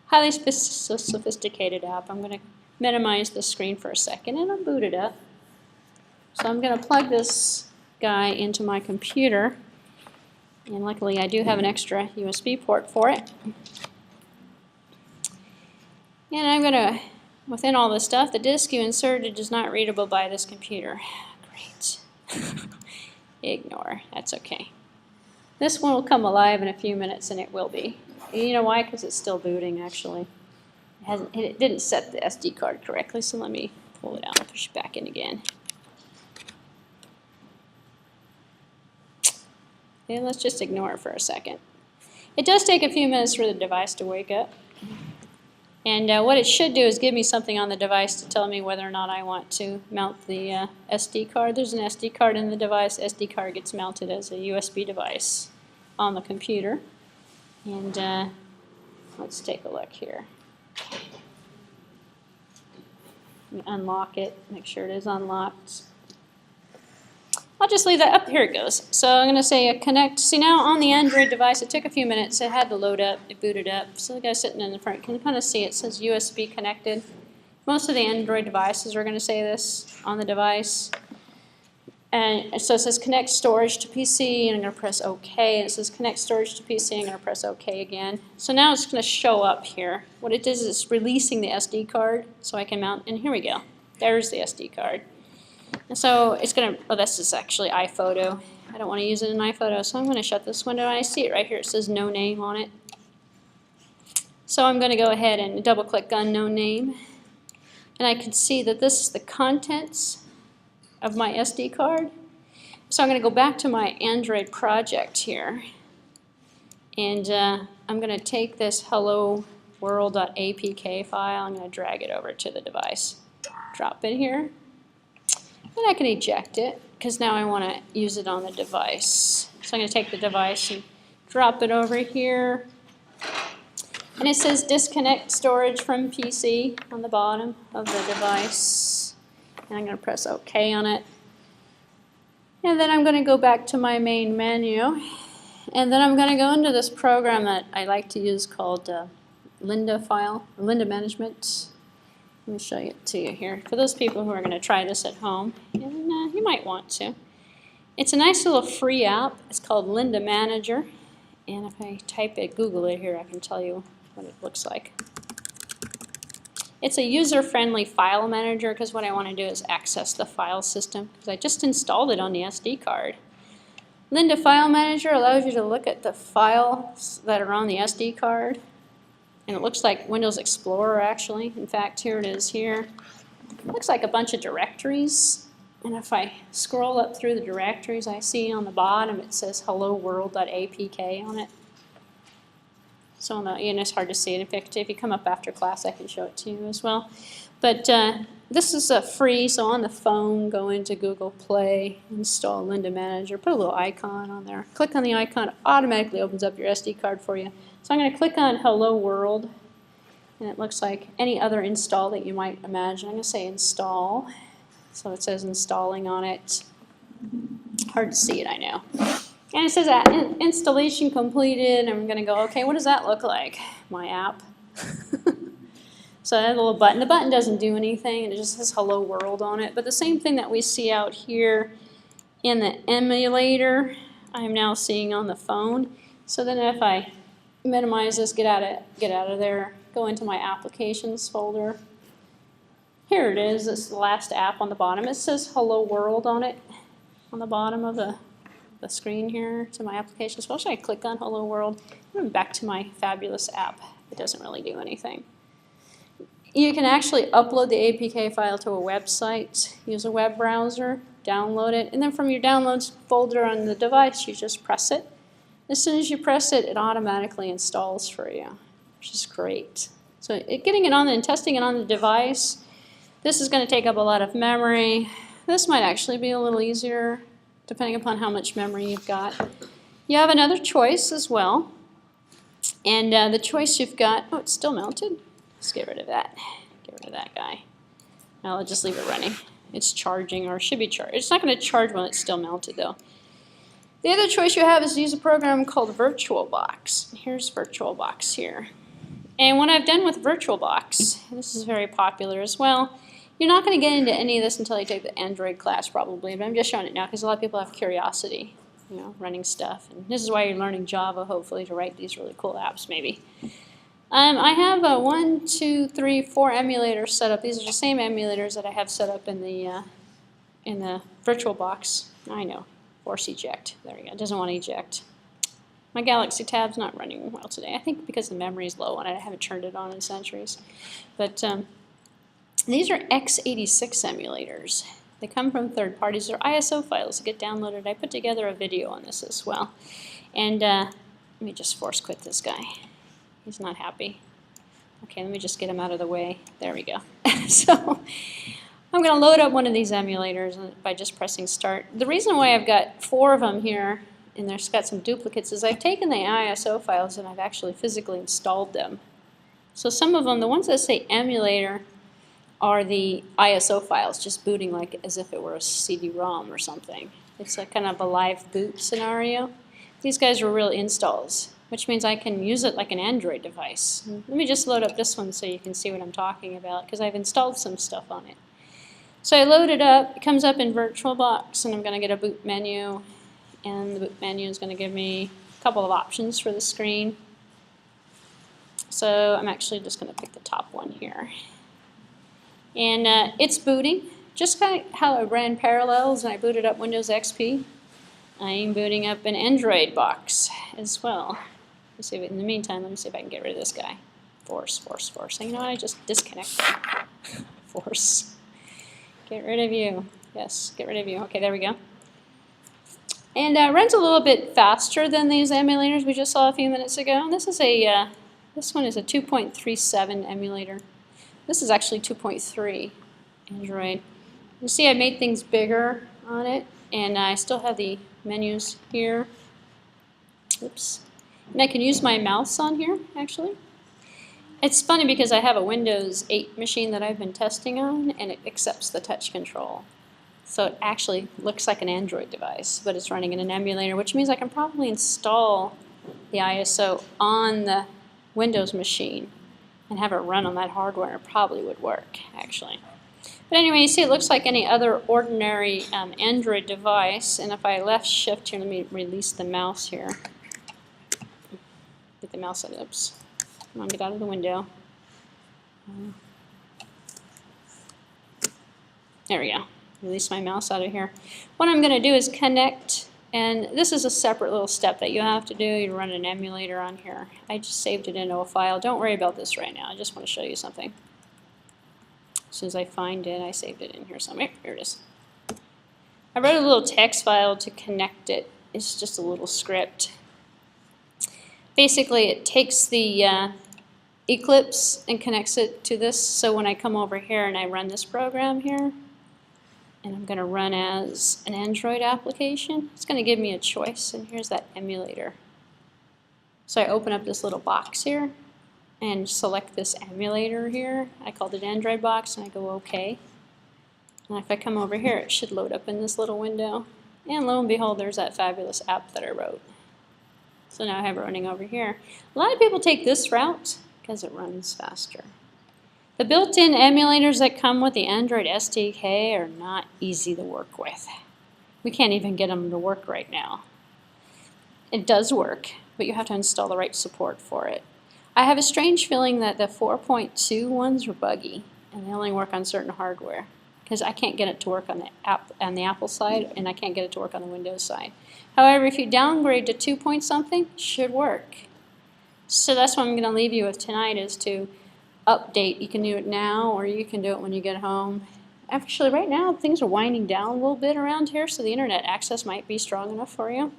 Highly sophisticated app. I'm going to minimize the screen for a second and I'll boot it up. So I'm going to plug this guy into my computer. And luckily I do have an extra USB port for it. And I'm going to, within all this stuff, the disk you inserted is not readable by this computer. Great. Ignore. That's okay. This one will come alive in a few minutes, and it will be. You know why? Because it's still booting, actually. It didn't set the SD card correctly, so let me pull it out and push it back in again. Okay, let's just ignore it for a second. It does take a few minutes for the device to wake up. And what it should do is give me something on the device to tell me whether or not I want to mount the SD card. There's an SD card in the device. SD card gets mounted as a USB device on the computer. And let's take a look here. Unlock it, make sure it is unlocked. I'll just leave that up. Here it goes. So I'm going to say connect. See now on the Android device, it took a few minutes. It had to load up. It booted up. So the guy sitting in the front can kind of see it says USB connected. Most of the Android devices are going to say this on the device. And so it says connect storage to PC, and I'm going to press OK. And it says connect storage to PC, and I'm going to press OK again. So now it's going to show up here. What it does is it's releasing the SD card so I can mount. And here we go. There's the SD card. And so it's going to, oh, this is actually iPhoto. I don't want to use it in iPhoto, so I'm going to shut this window. And I see it right here. It says no name on it. So I'm going to go ahead and double click on no name. And I can see that this is the contents of my SD card. So I'm going to go back to my Android project here. And I'm going to take this hello world.apk file. I'm going to drag it over to the device. Drop it here. And I can eject it, because now I want to use it on the device. So I'm going to take the device and drop it over here. And it says disconnect storage from PC on the bottom of the device. And I'm going to press OK on it. And then I'm going to go back to my main menu. And then I'm going to go into this program that I like to use called Lynda Management. Let me show it to you here. For those people who are going to try this at home, and you might want to. It's a nice little free app. It's called Avd Manager. And if I type it, Google it here, I can tell you what it looks like. It's a user-friendly file manager because what I want to do is access the file system because I just installed it on the SD card. Avd File Manager allows you to look at the files that are on the SD card. And it looks like Windows Explorer actually. In fact, here it is here. It looks like a bunch of directories. And if I scroll up through the directories, I see on the bottom it says hello world.apk on it. So it's hard to see it. In fact, if you come up after class, I can show it to you as well. But this is free, so on the phone, go into Google Play, install Avd Manager, put a little icon on there. Click on the icon, it automatically opens up your SD card for you. So I'm going to click on Hello World, and it looks like any other install that you might imagine. I'm going to say install. So it says installing on it. Hard to see it, I know. And it says installation completed. I'm going to go, okay, what does that look like? My app. So that little button. The button doesn't do anything, and it just says Hello World on it. But the same thing that we see out here in the emulator, I'm now seeing on the phone. So then if I minimize this, get out of there, go into my applications folder. Here it is. This is the last app on the bottom. It says Hello World on it, on the bottom of the screen here to my applications. Well, should I click on Hello World? I'm back to my fabulous app. It doesn't really do anything. You can actually upload the APK file to a website, use a web browser, download it, and then from your downloads folder on the device, you just press it. As soon as you press it, it automatically installs for you, which is great. So getting it on and testing it on the device, this is going to take up a lot of memory. This might actually be a little easier, depending upon how much memory you've got. You have another choice as well, and the choice you've got, oh, it's still mounted. Let's get rid of that. Get rid of that guy. Now I'll just leave it running. It's charging, or should be charged. It's not going to charge when it's still mounted, though. The other choice you have is to use a program called Virtualbox. Here's Virtualbox here. And what I've done with Virtualbox, this is very popular as well, you're not going to get into any of this until you take the Android class probably, but I'm just showing it now because a lot of people have curiosity, running stuff. And this is why you're learning Java, hopefully, to write these really cool apps maybe. I have 4 emulators set up. These are the same emulators that I have set up in the Virtualbox. I know, force eject. There we go. It doesn't want to eject. My Galaxy tab's not running well today. I think because the memory is low and I haven't turned it on in centuries. But these are X86 emulators. They come from third parties. They're ISO files that get downloaded. I put together a video on this as well. And let me just force quit this guy. He's not happy. Okay, let me just get him out of the way. There we go. So I'm going to load up one of these emulators by just pressing start. The reason why I've got 4 of them here, and there's got some duplicates, is I've taken the ISO files and I've actually physically installed them. So some of them, the ones that say emulator, are the ISO files, just booting like as if it were a CD-ROM or something. It's a kind of a live boot scenario. These guys are real installs, which means I can use it like an Android device. Let me just load up this one so you can see what I'm talking about, because I've installed some stuff on it. So I load it up, it comes up in Virtualbox, and I'm going to get a boot menu, and the boot menu is going to give me a couple of options for the screen. So I'm actually just going to pick the top one here. And it's booting, just kind of how I ran Parallels and I booted up Windows XP. I'm booting up an Android box as well. Let's see if, in the meantime, let me see if I can get rid of this guy. Force. You know what, I just disconnected. Force. Get rid of you. Yes, get rid of you. Okay, there we go. And runs a little bit faster than these emulators we just saw a few minutes ago. And this is a, this one is a 2.37 emulator. This is actually 2.3 Android. You see I made things bigger on it, and I still have the menus here. Oops. And I can use my mouse on here, actually. It's funny because I have a Windows 8 machine that I've been testing on, and it accepts the touch control. So it actually looks like an Android device, but it's running in an emulator, which means I can probably install the ISO on the Windows machine and have it run on that hardware, it probably would work, actually. But anyway, you see it looks like any other ordinary Android device, and if I left shift here, let me release the mouse here. Get the mouse out, oops. Come on, get out of the window. There we go. Release my mouse out of here. What I'm going to do is connect, and this is a separate little step that you have to do. You run an emulator on here. I just saved it into a file. Don't worry about this right now. I just want to show you something. As soon as I find it, I saved it in here somewhere. Here it is. I wrote a little text file to connect it. It's just a little script. Basically, it takes the Eclipse and connects it to this. So when I come over here and I run this program here, and I'm going to run as an Android application, it's going to give me a choice, and here's that emulator. So I open up this little box here and select this emulator here. I called it Android box, and I go OK. And if I come over here, it should load up in this little window. And lo and behold, there's that fabulous app that I wrote. So now I have it running over here. A lot of people take this route because it runs faster. The built-in emulators that come with the Android SDK are not easy to work with. We can't even get them to work right now. It does work, but you have to install the right support for it. I have a strange feeling that the 4.2 ones are buggy, and they only work on certain hardware, because I can't get it to work on the Apple side, and I can't get it to work on the Windows side. However, if you downgrade to 2 point something, it should work. So that's what I'm going to leave you with tonight, is to update. You can do it now, or you can do it when you get home. Actually, right now, things are winding down a little bit around here, so the internet access might be strong enough for you.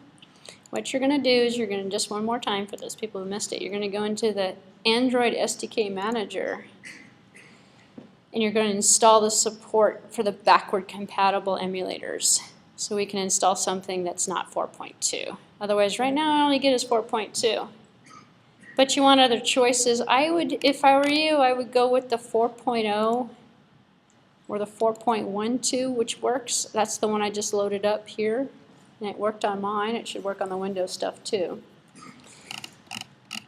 What you're going to do is you're going to, just one more time for those people who missed it, you're going to go into the Android SDK Manager, and you're going to install the support for the backward compatible emulators, so we can install something that's not 4.2. Otherwise, right now, all I only get is 4.2. But you want other choices. I would, if I were you, I would go with the 4.0 or the 4.12, which works. That's the one I just loaded up here, and it worked on mine. It should work on the Windows stuff too.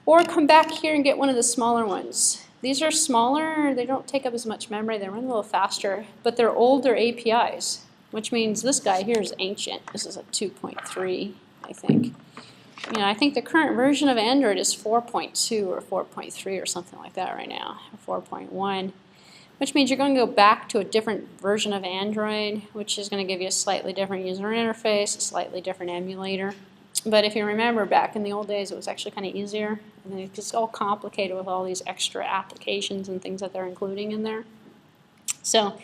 Or come back here and get one of the smaller ones. These are smaller, they don't take up as much memory, they run a little faster, but they're older APIs, which means this guy here is ancient. This is a 2.3, I think. You know, I think the current version of Android is 4.2 or 4.3 or something like that right now, or 4.1, which means you're going to go back to a different version of Android, which is going to give you a slightly different user interface, a slightly different emulator. But if you remember, back in the old days, it was actually kind of easier, and then it's all complicated with all these extra applications and things that they're including in there. So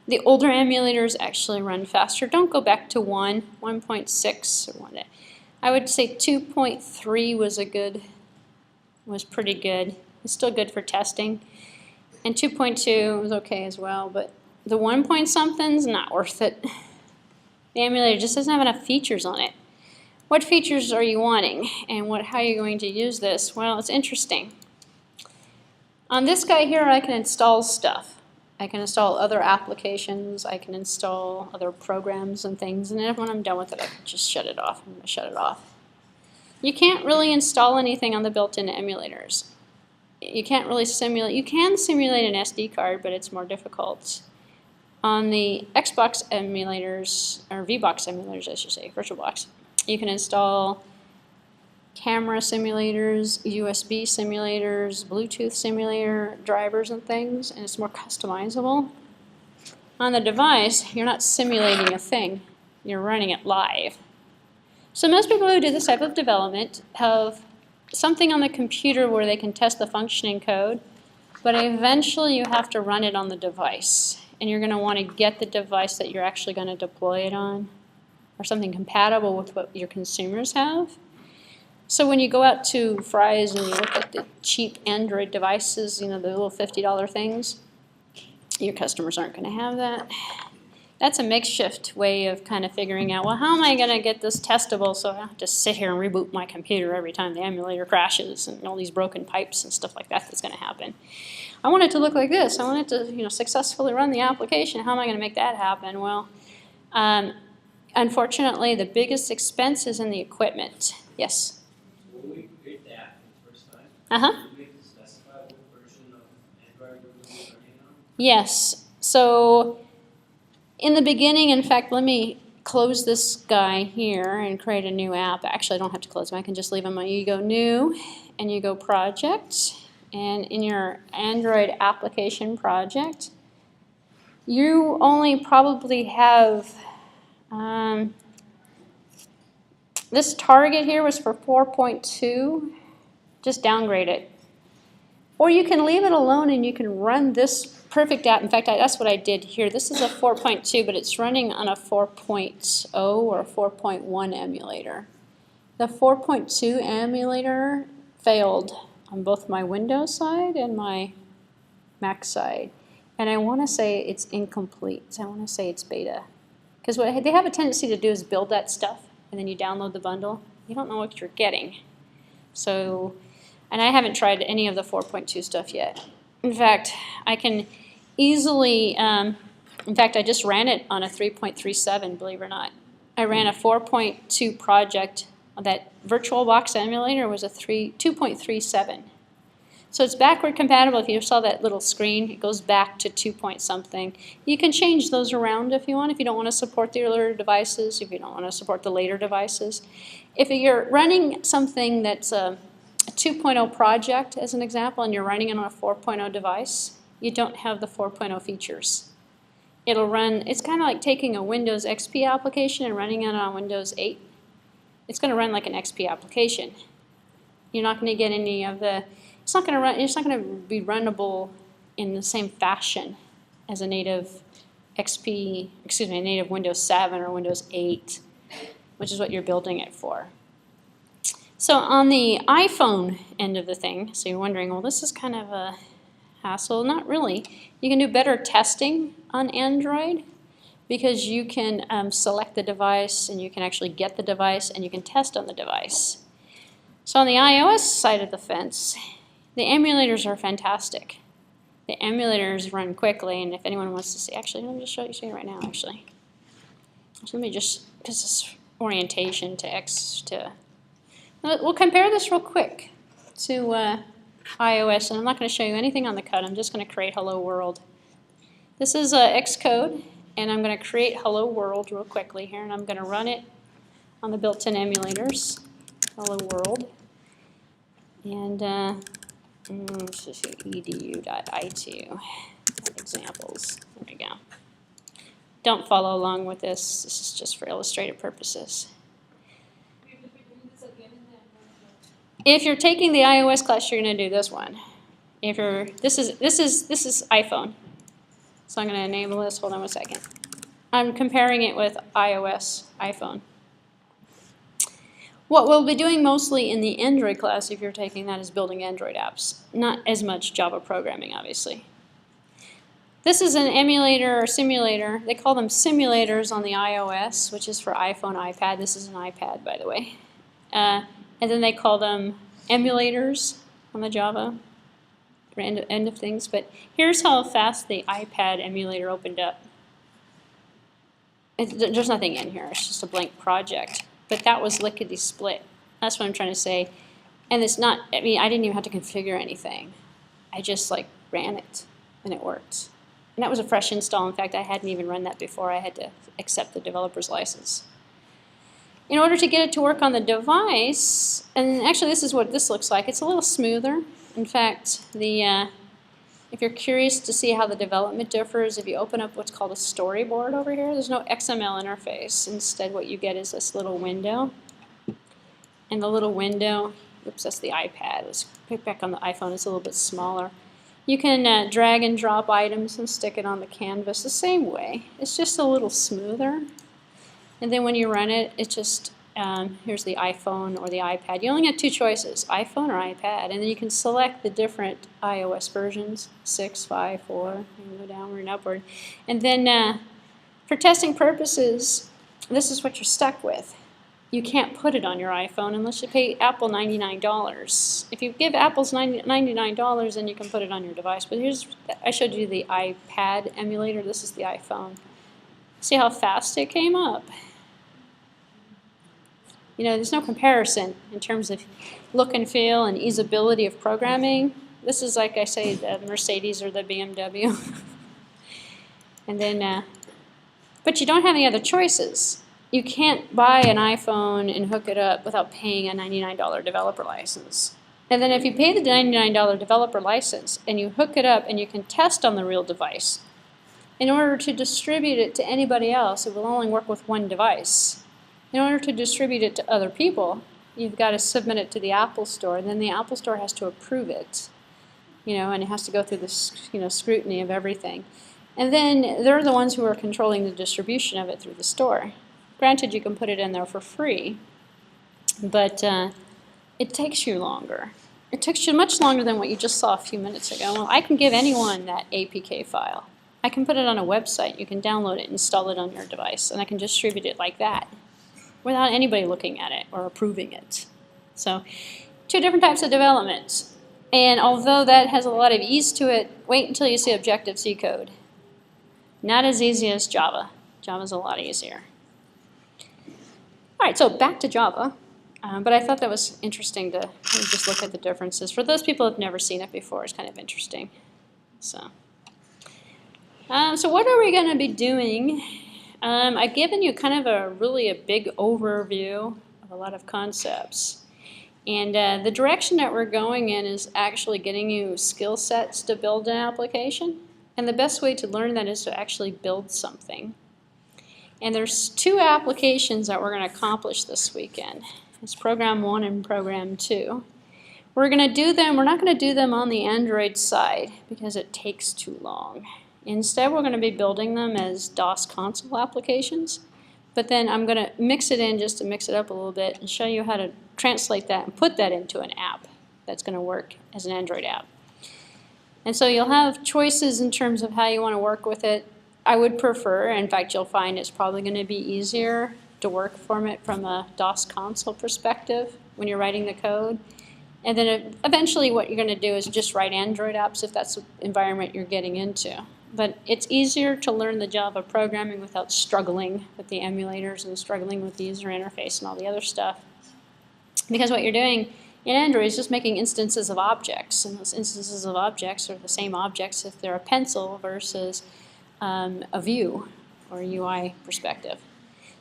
the older emulators actually run faster. Don't go back to 1.6 or 1. I would say 2.3 was pretty good. It's still good for testing. And 2.2 was okay as well, but the 1 point something's not worth it. The emulator just doesn't have enough features on it. What features are you wanting, and how are you going to use this? Well, it's interesting. On this guy here, I can install stuff. I can install other applications, I can install other programs and things, and then when I'm done with it, I can just shut it off. I'm going to shut it off. You can't really install anything on the built-in emulators. You can't really simulate. You can simulate an SD card, but it's more difficult. On the Xbox emulators, or VBox emulators, I should say, Virtualbox, you can install camera simulators, USB simulators, Bluetooth simulator drivers and things, and it's more customizable. On the device, you're not simulating a thing, you're running it live. So most people who do this type of development have something on the computer where they can test the functioning code, but eventually you have to run it on the device, and you're going to want to get the device that you're actually going to deploy it on, or something compatible with what your consumers have. So when you go out to Fry's and you look at the cheap Android devices, you know, the little $50 things, your customers aren't going to have that. That's a makeshift way of kind of figuring out, well, how am I going to get this testable so I don't have to sit here and reboot my computer every time the emulator crashes and all these broken pipes and stuff like that that's going to happen. I want it to look like this. I want it to, you know, successfully run the application. How am I going to make that happen? Well, unfortunately, the biggest expense is in the equipment. Yes? When we create the app for the first time, Uh-huh. we have to specify what version of Yes, so in the beginning, in fact, let me close this guy here and create a new app. Actually, I don't have to close him. I can just leave him. You go New, and you go Project, and in your Android application project, you only probably have, this target here was for 4.2. Just downgrade it. Or you can leave it alone and you can run this perfect app. In fact, that's what I did here. This is a 4.2, but it's running on a 4.0 or a 4.1 emulator. The 4.2 emulator failed on both my Windows side and my Mac side. And I want to say it's incomplete. I want to say it's beta. Because what they have a tendency to do is build that stuff, and then you download the bundle. You don't know what you're getting. So, and I haven't tried any of the 4.2 stuff yet. In fact, I can easily, in fact, I just ran it on a 3.37, believe it or not. I ran a 4.2 project. That Virtualbox emulator was a 2.37. So it's backward compatible. If you saw that little screen, it goes back to 2 point something. You can change those around if you want. If you don't want to support the earlier devices, if you don't want to support the later devices. If you're running something that's a 2.0 project, as an example, and you're running it on a 4.0 device, you don't have the 4.0 features. It'll run, it's kind of like taking a Windows XP application and running it on Windows 8. It's going to run like an XP application. You're not going to get any of the, it's not going to be runnable in the same fashion as a native XP, excuse me, a native Windows 7 or Windows 8, which is what you're building it for. So on the iPhone end of the thing, so you're wondering, well, this is kind of a hassle. Not really. You can do better testing on Android because you can select the device and you can actually get the device and you can test on the device. So on the iOS side of the fence, the emulators are fantastic. The emulators run quickly, and if anyone wants to see, actually, let me just show you right now, actually. So let me just, because this orientation to X to, we'll compare this real quick to iOS, and I'm not going to show you anything on the code. I'm just going to create Hello World. This is Xcode, and I'm going to create Hello World real quickly here, and I'm going to run it on the built-in emulators. Hello World. And let's just do edu.itu examples. There we go. Don't follow along with this. This is just for illustrative purposes. If you're taking the iOS class, you're going to do this one. If you're this is iPhone. So I'm going to enable this. Hold on one second. I'm comparing it with iOS, iPhone. What we'll be doing mostly in the Android class, if you're taking that, is building Android apps. Not as much Java programming, obviously. This is an emulator or simulator. They call them simulators on the iOS, which is for iPhone, iPad. This is an iPad, by the way. And then they call them emulators on the Java end of things. But here's how fast the iPad emulator opened up. There's nothing in here. It's just a blank project. But that was lickety-split. That's what I'm trying to say. And it's not, I mean, I didn't even have to configure anything. I just like ran it and it worked. And that was a fresh install. In fact, I hadn't even run that before. I had to accept the developer's license. In order to get it to work on the device, and actually this is what this looks like. It's a little smoother. In fact, if you're curious to see how the development differs, if you open up what's called a storyboard over here, there's no XML interface. Instead, what you get is this little window. And the little window, oops, that's the iPad. Let's pick back on the iPhone. It's a little bit smaller. You can drag and drop items and stick it on the canvas the same way. It's just a little smoother. And then when you run it, it's just, here's the iPhone or the iPad. You only get two choices, iPhone or iPad. And then you can select the different iOS versions, 6, 5, 4, and go downward and upward. And then for testing purposes, this is what you're stuck with. You can't put it on your iPhone unless you pay Apple $99. If you give Apple's $99, then you can put it on your device. But here's, I showed you the iPad emulator. This is the iPhone. See how fast it came up? You know, there's no comparison in terms of look and feel and easeability of programming. This is, like I say, the Mercedes or the BMW. And then, but you don't have any other choices. You can't buy an iPhone and hook it up without paying a $99 developer license. And then if you pay the $99 developer license and you hook it up and you can test on the real device, in order to distribute it to anybody else, it will only work with one device. In order to distribute it to other people, you've got to submit it to the Apple Store, and then the Apple Store has to approve it, and it has to go through this, scrutiny of everything. And then they're the ones who are controlling the distribution of it through the store. Granted, you can put it in there for free, but it takes you longer. It takes you much longer than what you just saw a few minutes ago. Well, I can give anyone that APK file. I can put it on a website. You can download it, install it on your device, and I can distribute it like that without anybody looking at it or approving it. So, two different types of development. And although that has a lot of ease to it, wait until you see Objective-C code. Not as easy as Java. Java's a lot easier. All right, so back to Java. But I thought that was interesting to just look at the differences. For those people who have never seen it before, it's kind of interesting. So what are we going to be doing? I've given you kind of a big overview of a lot of concepts. And the direction that we're going in is actually getting you skill sets to build an application. And the best way to learn that is to actually build something. And there's two applications that we're going to accomplish this weekend. It's Program 1 and Program 2. We're going to do them, we're not going to do them on the Android side because it takes too long. Instead, we're going to be building them as DOS console applications. But then I'm going to mix it in just to mix it up a little bit and show you how to translate that and put that into an app that's going to work as an Android app. And so you'll have choices in terms of how you want to work with it. I would prefer, in fact, you'll find it's probably going to be easier to work from it from a DOS console perspective when you're writing the code. And then eventually what you're going to do is just write Android apps if that's the environment you're getting into. But it's easier to learn the Java programming without struggling with the emulators and struggling with the user interface and all the other stuff. Because what you're doing in Android is just making instances of objects, and those instances of objects are the same objects if they're a pencil versus a view or a UI perspective.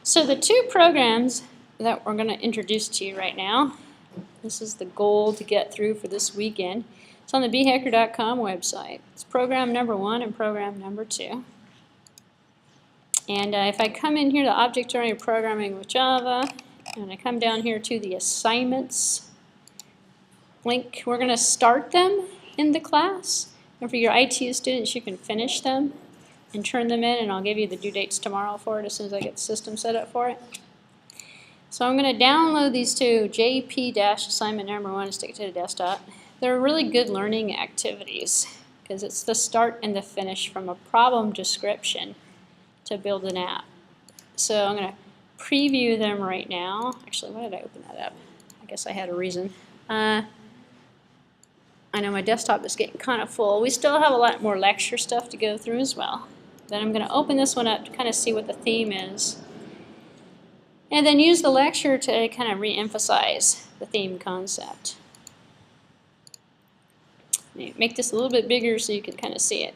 So the two programs that we're going to introduce to you right now, this is the goal to get through for this weekend. It's on the bhacker.com website. It's program number 1 and program number 2. And if I come in here to object-oriented programming with Java, and I come down here to the assignments link, we're going to start them in the class. And for your IT students, you can finish them and turn them in, and I'll give you the due dates tomorrow for it as soon as I get the system set up for it. So I'm going to download these two, JP-assignment number 1 and stick it to the desktop. They're really good learning activities because it's the start and the finish from a problem description to build an app. So I'm going to preview them right now. Actually, why did I open that up? I guess I had a reason. I know my desktop is getting kind of full. We still have a lot more lecture stuff to go through as well. Then I'm going to open this one up to kind of see what the theme is. And then use the lecture to kind of re-emphasize the theme concept. Make this a little bit bigger so you can kind of see it.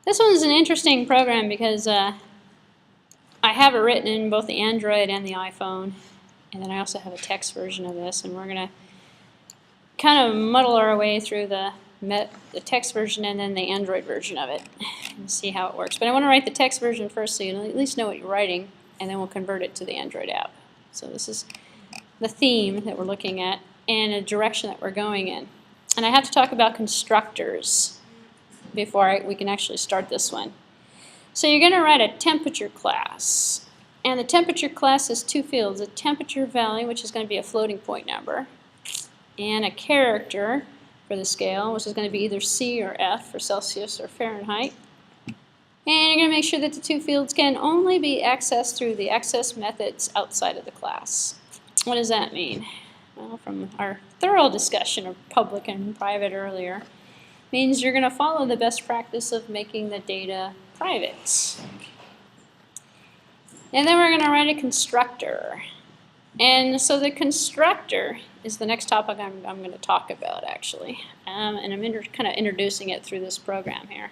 This one's an interesting program because I have it written in both the Android and the iPhone. And then I also have a text version of this, and we're going to kind of muddle our way through the text version and then the Android version of it and see how it works. But I want to write the text version first so you at least know what you're writing, and then we'll convert it to the Android app. So this is the theme that we're looking at and a direction that we're going in. And I have to talk about constructors before we can actually start this one. So you're going to write a temperature class. And the temperature class has two fields, a temperature value, which is going to be a floating point number, and a character for the scale, which is going to be either C or F for Celsius or Fahrenheit. And you're going to make sure that the two fields can only be accessed through the access methods outside of the class. What does that mean? Well, from our thorough discussion of public and private earlier, it means you're going to follow the best practice of making the data private. And then we're going to write a constructor. And so the constructor is the next topic I'm going to talk about, actually. And I'm kind of introducing it through this program here.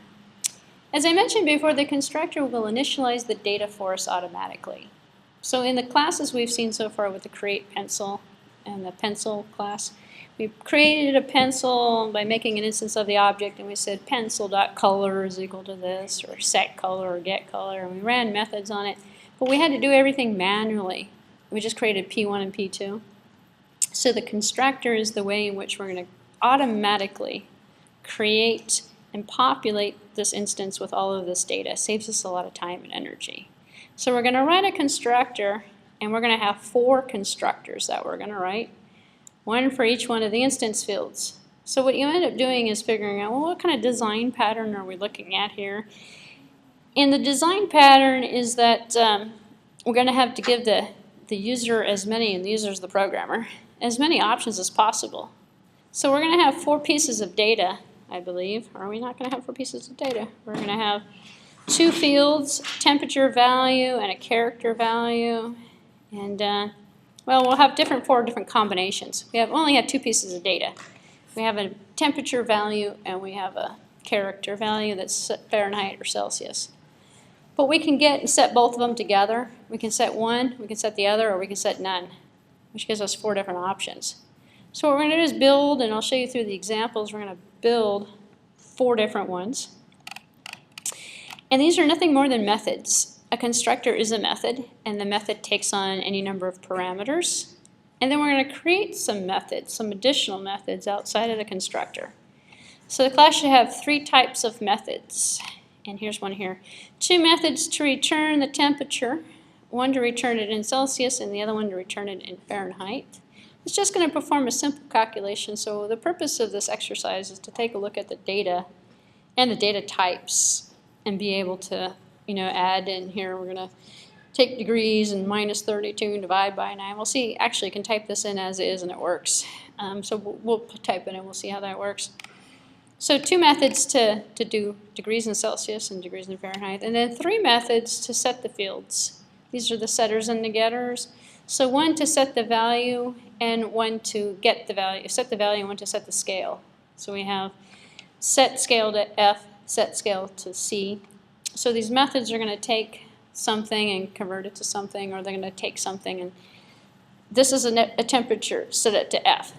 As I mentioned before, the constructor will initialize the data for us automatically. So in the classes we've seen so far with the create pencil and the pencil class, we created a pencil by making an instance of the object, and we said pencil.color is equal to this, or set color or get color, and we ran methods on it. But we had to do everything manually. We just created P1 and P2. So the constructor is the way in which we're going to automatically create and populate this instance with all of this data. It saves us a lot of time and energy. So we're going to write a constructor, and we're going to have 4 constructors that we're going to write, one for each one of the instance fields. So what you end up doing is figuring out, well, what kind of design pattern are we looking at here? And the design pattern is that we're going to have to give the user as many, and the user is the programmer, as many options as possible. So we're going to have 4 pieces of data, I believe. Are we not going to have 4 pieces of data? We're going to have 2 fields, temperature value and a character value, and well, we'll have 4 different combinations. We only have 2 pieces of data. We have a temperature value and we have a character value that's Fahrenheit or Celsius. But we can get and set both of them together. We can set one, we can set the other, or we can set none, which gives us 4 different options. So what we're going to do is build, and I'll show you through the examples, we're going to build 4 different ones. And these are nothing more than methods. A constructor is a method, and the method takes on any number of parameters. And then we're going to create some methods, some additional methods outside of the constructor. So the class should have 3 types of methods. And here's one here. 2 methods to return the temperature, one to return it in Celsius and the other one to return it in Fahrenheit. It's just going to perform a simple calculation. So the purpose of this exercise is to take a look at the data and the data types and be able to, add in here. We're going to take degrees and minus 32 and divide by 9. We'll see. Actually, you can type this in as is and it works. So we'll type it in. We'll see how that works. So 2 methods to do degrees in Celsius and degrees in Fahrenheit, and then 3 methods to set the fields. These are the setters and the getters. So one to set the value and one to get the value, set the value and one to set the scale. So we have set scale to F, set scale to C. So these methods are going to take something and convert it to something, or they're going to take something and this is a temperature, set it to F.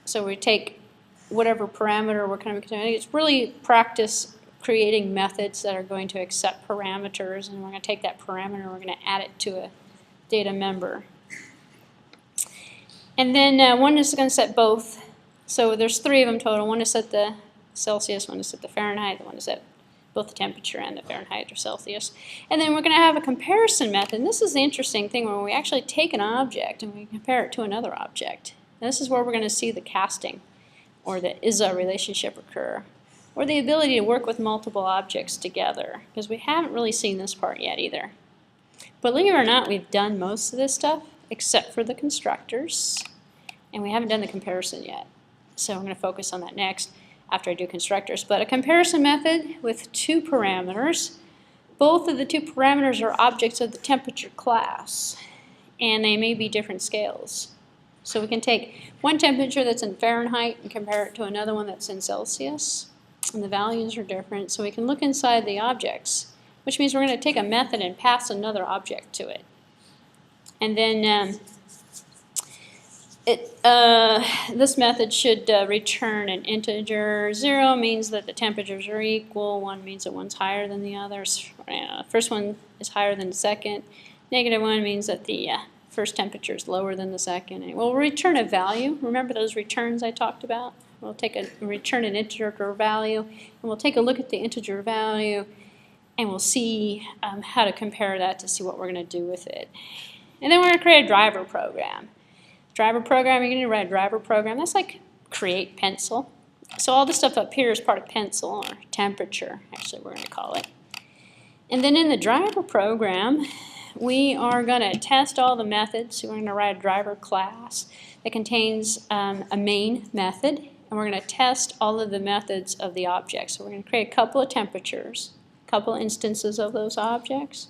So we take whatever parameter we're kind of considering. It's really practice creating methods that are going to accept parameters, and we're going to take that parameter and we're going to add it to a data member. And then one is going to set both. So there's 3 of them total. One to set the Celsius, one to set the Fahrenheit, one to set both the temperature and the Fahrenheit or Celsius. And then we're going to have a comparison method. And this is the interesting thing where we actually take an object and we compare it to another object. And this is where we're going to see the casting or the ISA relationship occur, or the ability to work with multiple objects together, because we haven't really seen this part yet either. But believe it or not, we've done most of this stuff except for the constructors, and we haven't done the comparison yet. So I'm going to focus on that next after I do constructors. But a comparison method with 2 parameters. Both of the 2 parameters are objects of the temperature class, and they may be different scales. So we can take one temperature that's in Fahrenheit and compare it to another one that's in Celsius, and the values are different. So we can look inside the objects, which means we're going to take a method and pass another object to it. And then this method should return an integer. 0 means that the temperatures are equal. 1 means that one's higher than the others. First one is higher than the second. -1 means that the first temperature is lower than the second. And we'll return a value. Remember those returns I talked about? We'll return an integer value, and we'll take a look at the integer value, and we'll see how to compare that to see what we're going to do with it. And then we're going to create a driver program. Driver program, you're going to write a driver program. That's like create pencil. So all this stuff up here is part of pencil, or temperature, actually we're going to call it. And then in the driver program, we are going to test all the methods. So we're going to write a driver class that contains a main method, and we're going to test all of the methods of the objects. So we're going to create a couple of temperatures, a couple of instances of those objects,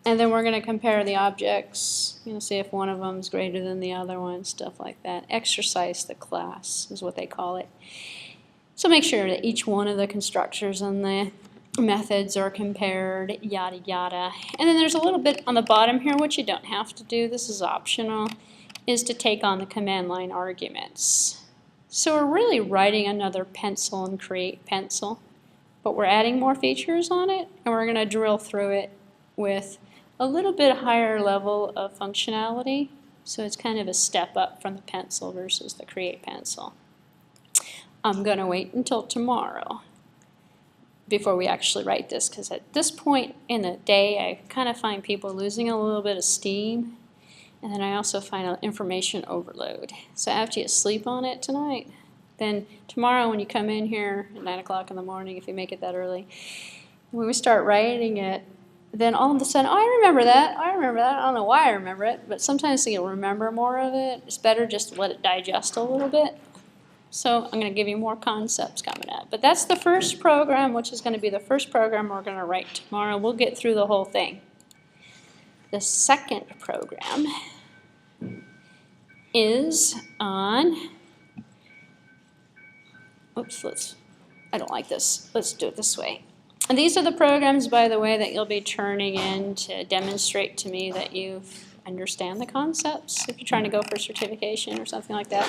And then we're going to compare the objects, see if one of them is greater than the other one, stuff like that. Exercise the class is what they call it. So make sure that each one of the constructors and the methods are compared, yada yada. And then there's a little bit on the bottom here, which you don't have to do, this is optional, is to take on the command line arguments. So we're really writing another pencil and create pencil, but we're adding more features on it, and we're going to drill through it with a little bit higher level of functionality. So it's kind of a step up from the pencil versus the create pencil. I'm going to wait until tomorrow before we actually write this, because at this point in the day I kind of find people losing a little bit of steam, and then I also find an information overload. So after you sleep on it tonight, then tomorrow when you come in here at 9 o'clock in the morning, if you make it that early, when we start writing it, then all of a sudden, oh, I remember that, I don't know why I remember it, but sometimes you'll remember more of it. It's better just to let it digest a little bit. So I'm going to give you more concepts coming up. But that's the first program, which is going to be the first program we're going to write tomorrow. We'll get through the whole thing. The second program is on, oops, I don't like this. Let's do it this way. And these are the programs, by the way, that you'll be turning in to demonstrate to me that you understand the concepts if you're trying to go for certification or something like that.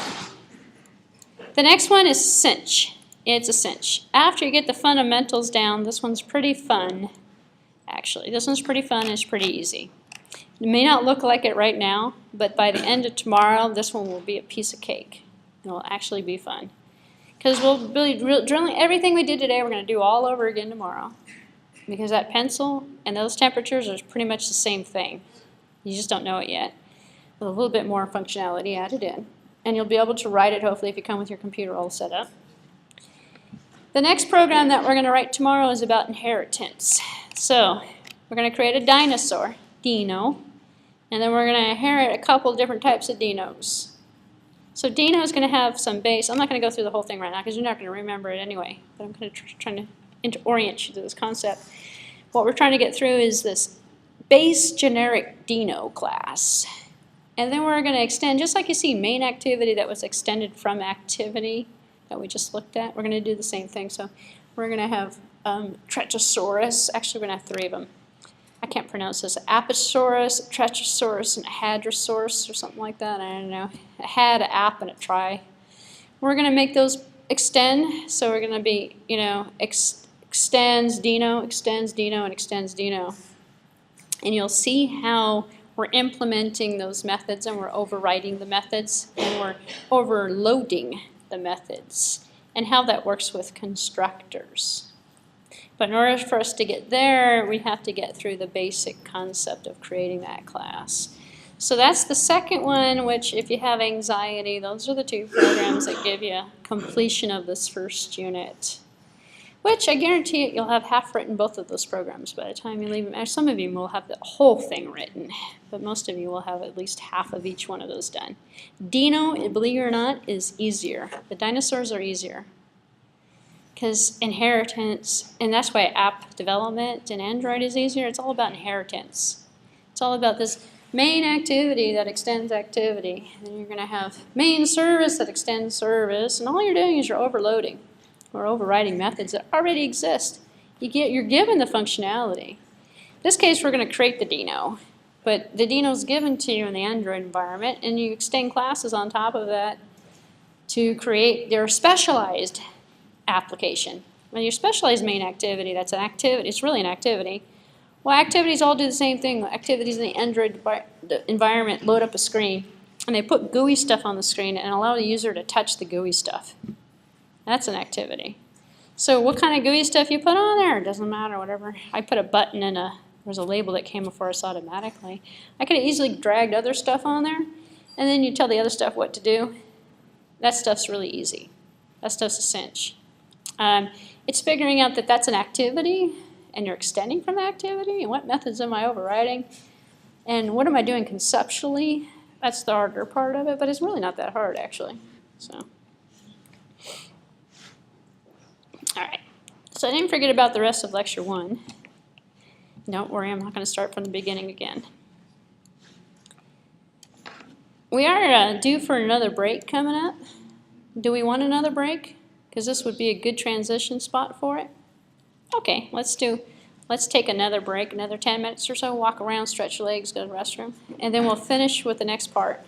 The next one is cinch. It's a cinch. After you get the fundamentals down, this one's pretty fun, actually. This one's pretty fun and it's pretty easy. It may not look like it right now, but by the end of tomorrow, this one will be a piece of cake. It'll actually be fun. Because we'll be drilling everything we did today, we're going to do all over again tomorrow. Because that pencil and those temperatures are pretty much the same thing. You just don't know it yet. With a little bit more functionality added in. And you'll be able to write it, hopefully, if you come with your computer all set up. The next program that we're going to write tomorrow is about inheritance. So we're going to create a dinosaur, Dino, and then we're going to inherit a couple different types of dinos. So Dino is going to have some base. I'm not going to go through the whole thing right now because you're not going to remember it anyway, but I'm going to try to orient you to this concept. What we're trying to get through is this base generic Dino class. And then we're going to extend, just like you see Mainactivity that was extended from activity that we just looked at, we're going to do the same thing. So we're going to have Trechosaurus, actually we're going to have 3 of them. I can't pronounce this, Aposaurus, Trechosaurus, and a Hadrosaurus or something like that, I don't know. A had, an app, and a try. We're going to make those extend, so we're going to be, extends Dino, and extends Dino. And you'll see how we're implementing those methods and we're overriding the methods and we're overloading the methods and how that works with constructors. But in order for us to get there, we have to get through the basic concept of creating that class. So that's the second one, which if you have anxiety, those are the 2 programs that give you completion of this first unit. Which I guarantee you'll have half written both of those programs by the time you leave them. Some of you will have the whole thing written, but most of you will have at least half of each one of those done. Dino, believe it or not, is easier. The dinosaurs are easier. Because inheritance, and that's why app development in Android is easier, it's all about inheritance. It's all about this main activity that extends activity. And then you're going to have main service that extends service, and all you're doing is you're overloading or overriding methods that already exist. You're given the functionality. In this case, we're going to create the Dino, but the Dino is given to you in the Android environment, and you extend classes on top of that to create their specialized application. When your specialized main activity, that's an activity, it's really an activity. Well, activities all do the same thing. Activities in the Android environment load up a screen, and they put GUI stuff on the screen and allow the user to touch the GUI stuff. That's an activity. So what kind of GUI stuff you put on there, it doesn't matter, whatever. I put a button and there's a label that came for us automatically. I could have easily dragged other stuff on there, and then you tell the other stuff what to do. That stuff's really easy. That stuff's a cinch. It's figuring out that that's an activity, and you're extending from the activity, and what methods am I overriding, and what am I doing conceptually. That's the harder part of it, but it's really not that hard, actually. So. All right, so I didn't forget about the rest of lecture 1. Don't worry, I'm not going to start from the beginning again. We are due for another break coming up. Do we want another break? Because this would be a good transition spot for it. Okay, let's take another break, another 10 minutes or so, walk around, stretch your legs, go to the restroom, and then we'll finish with the next part.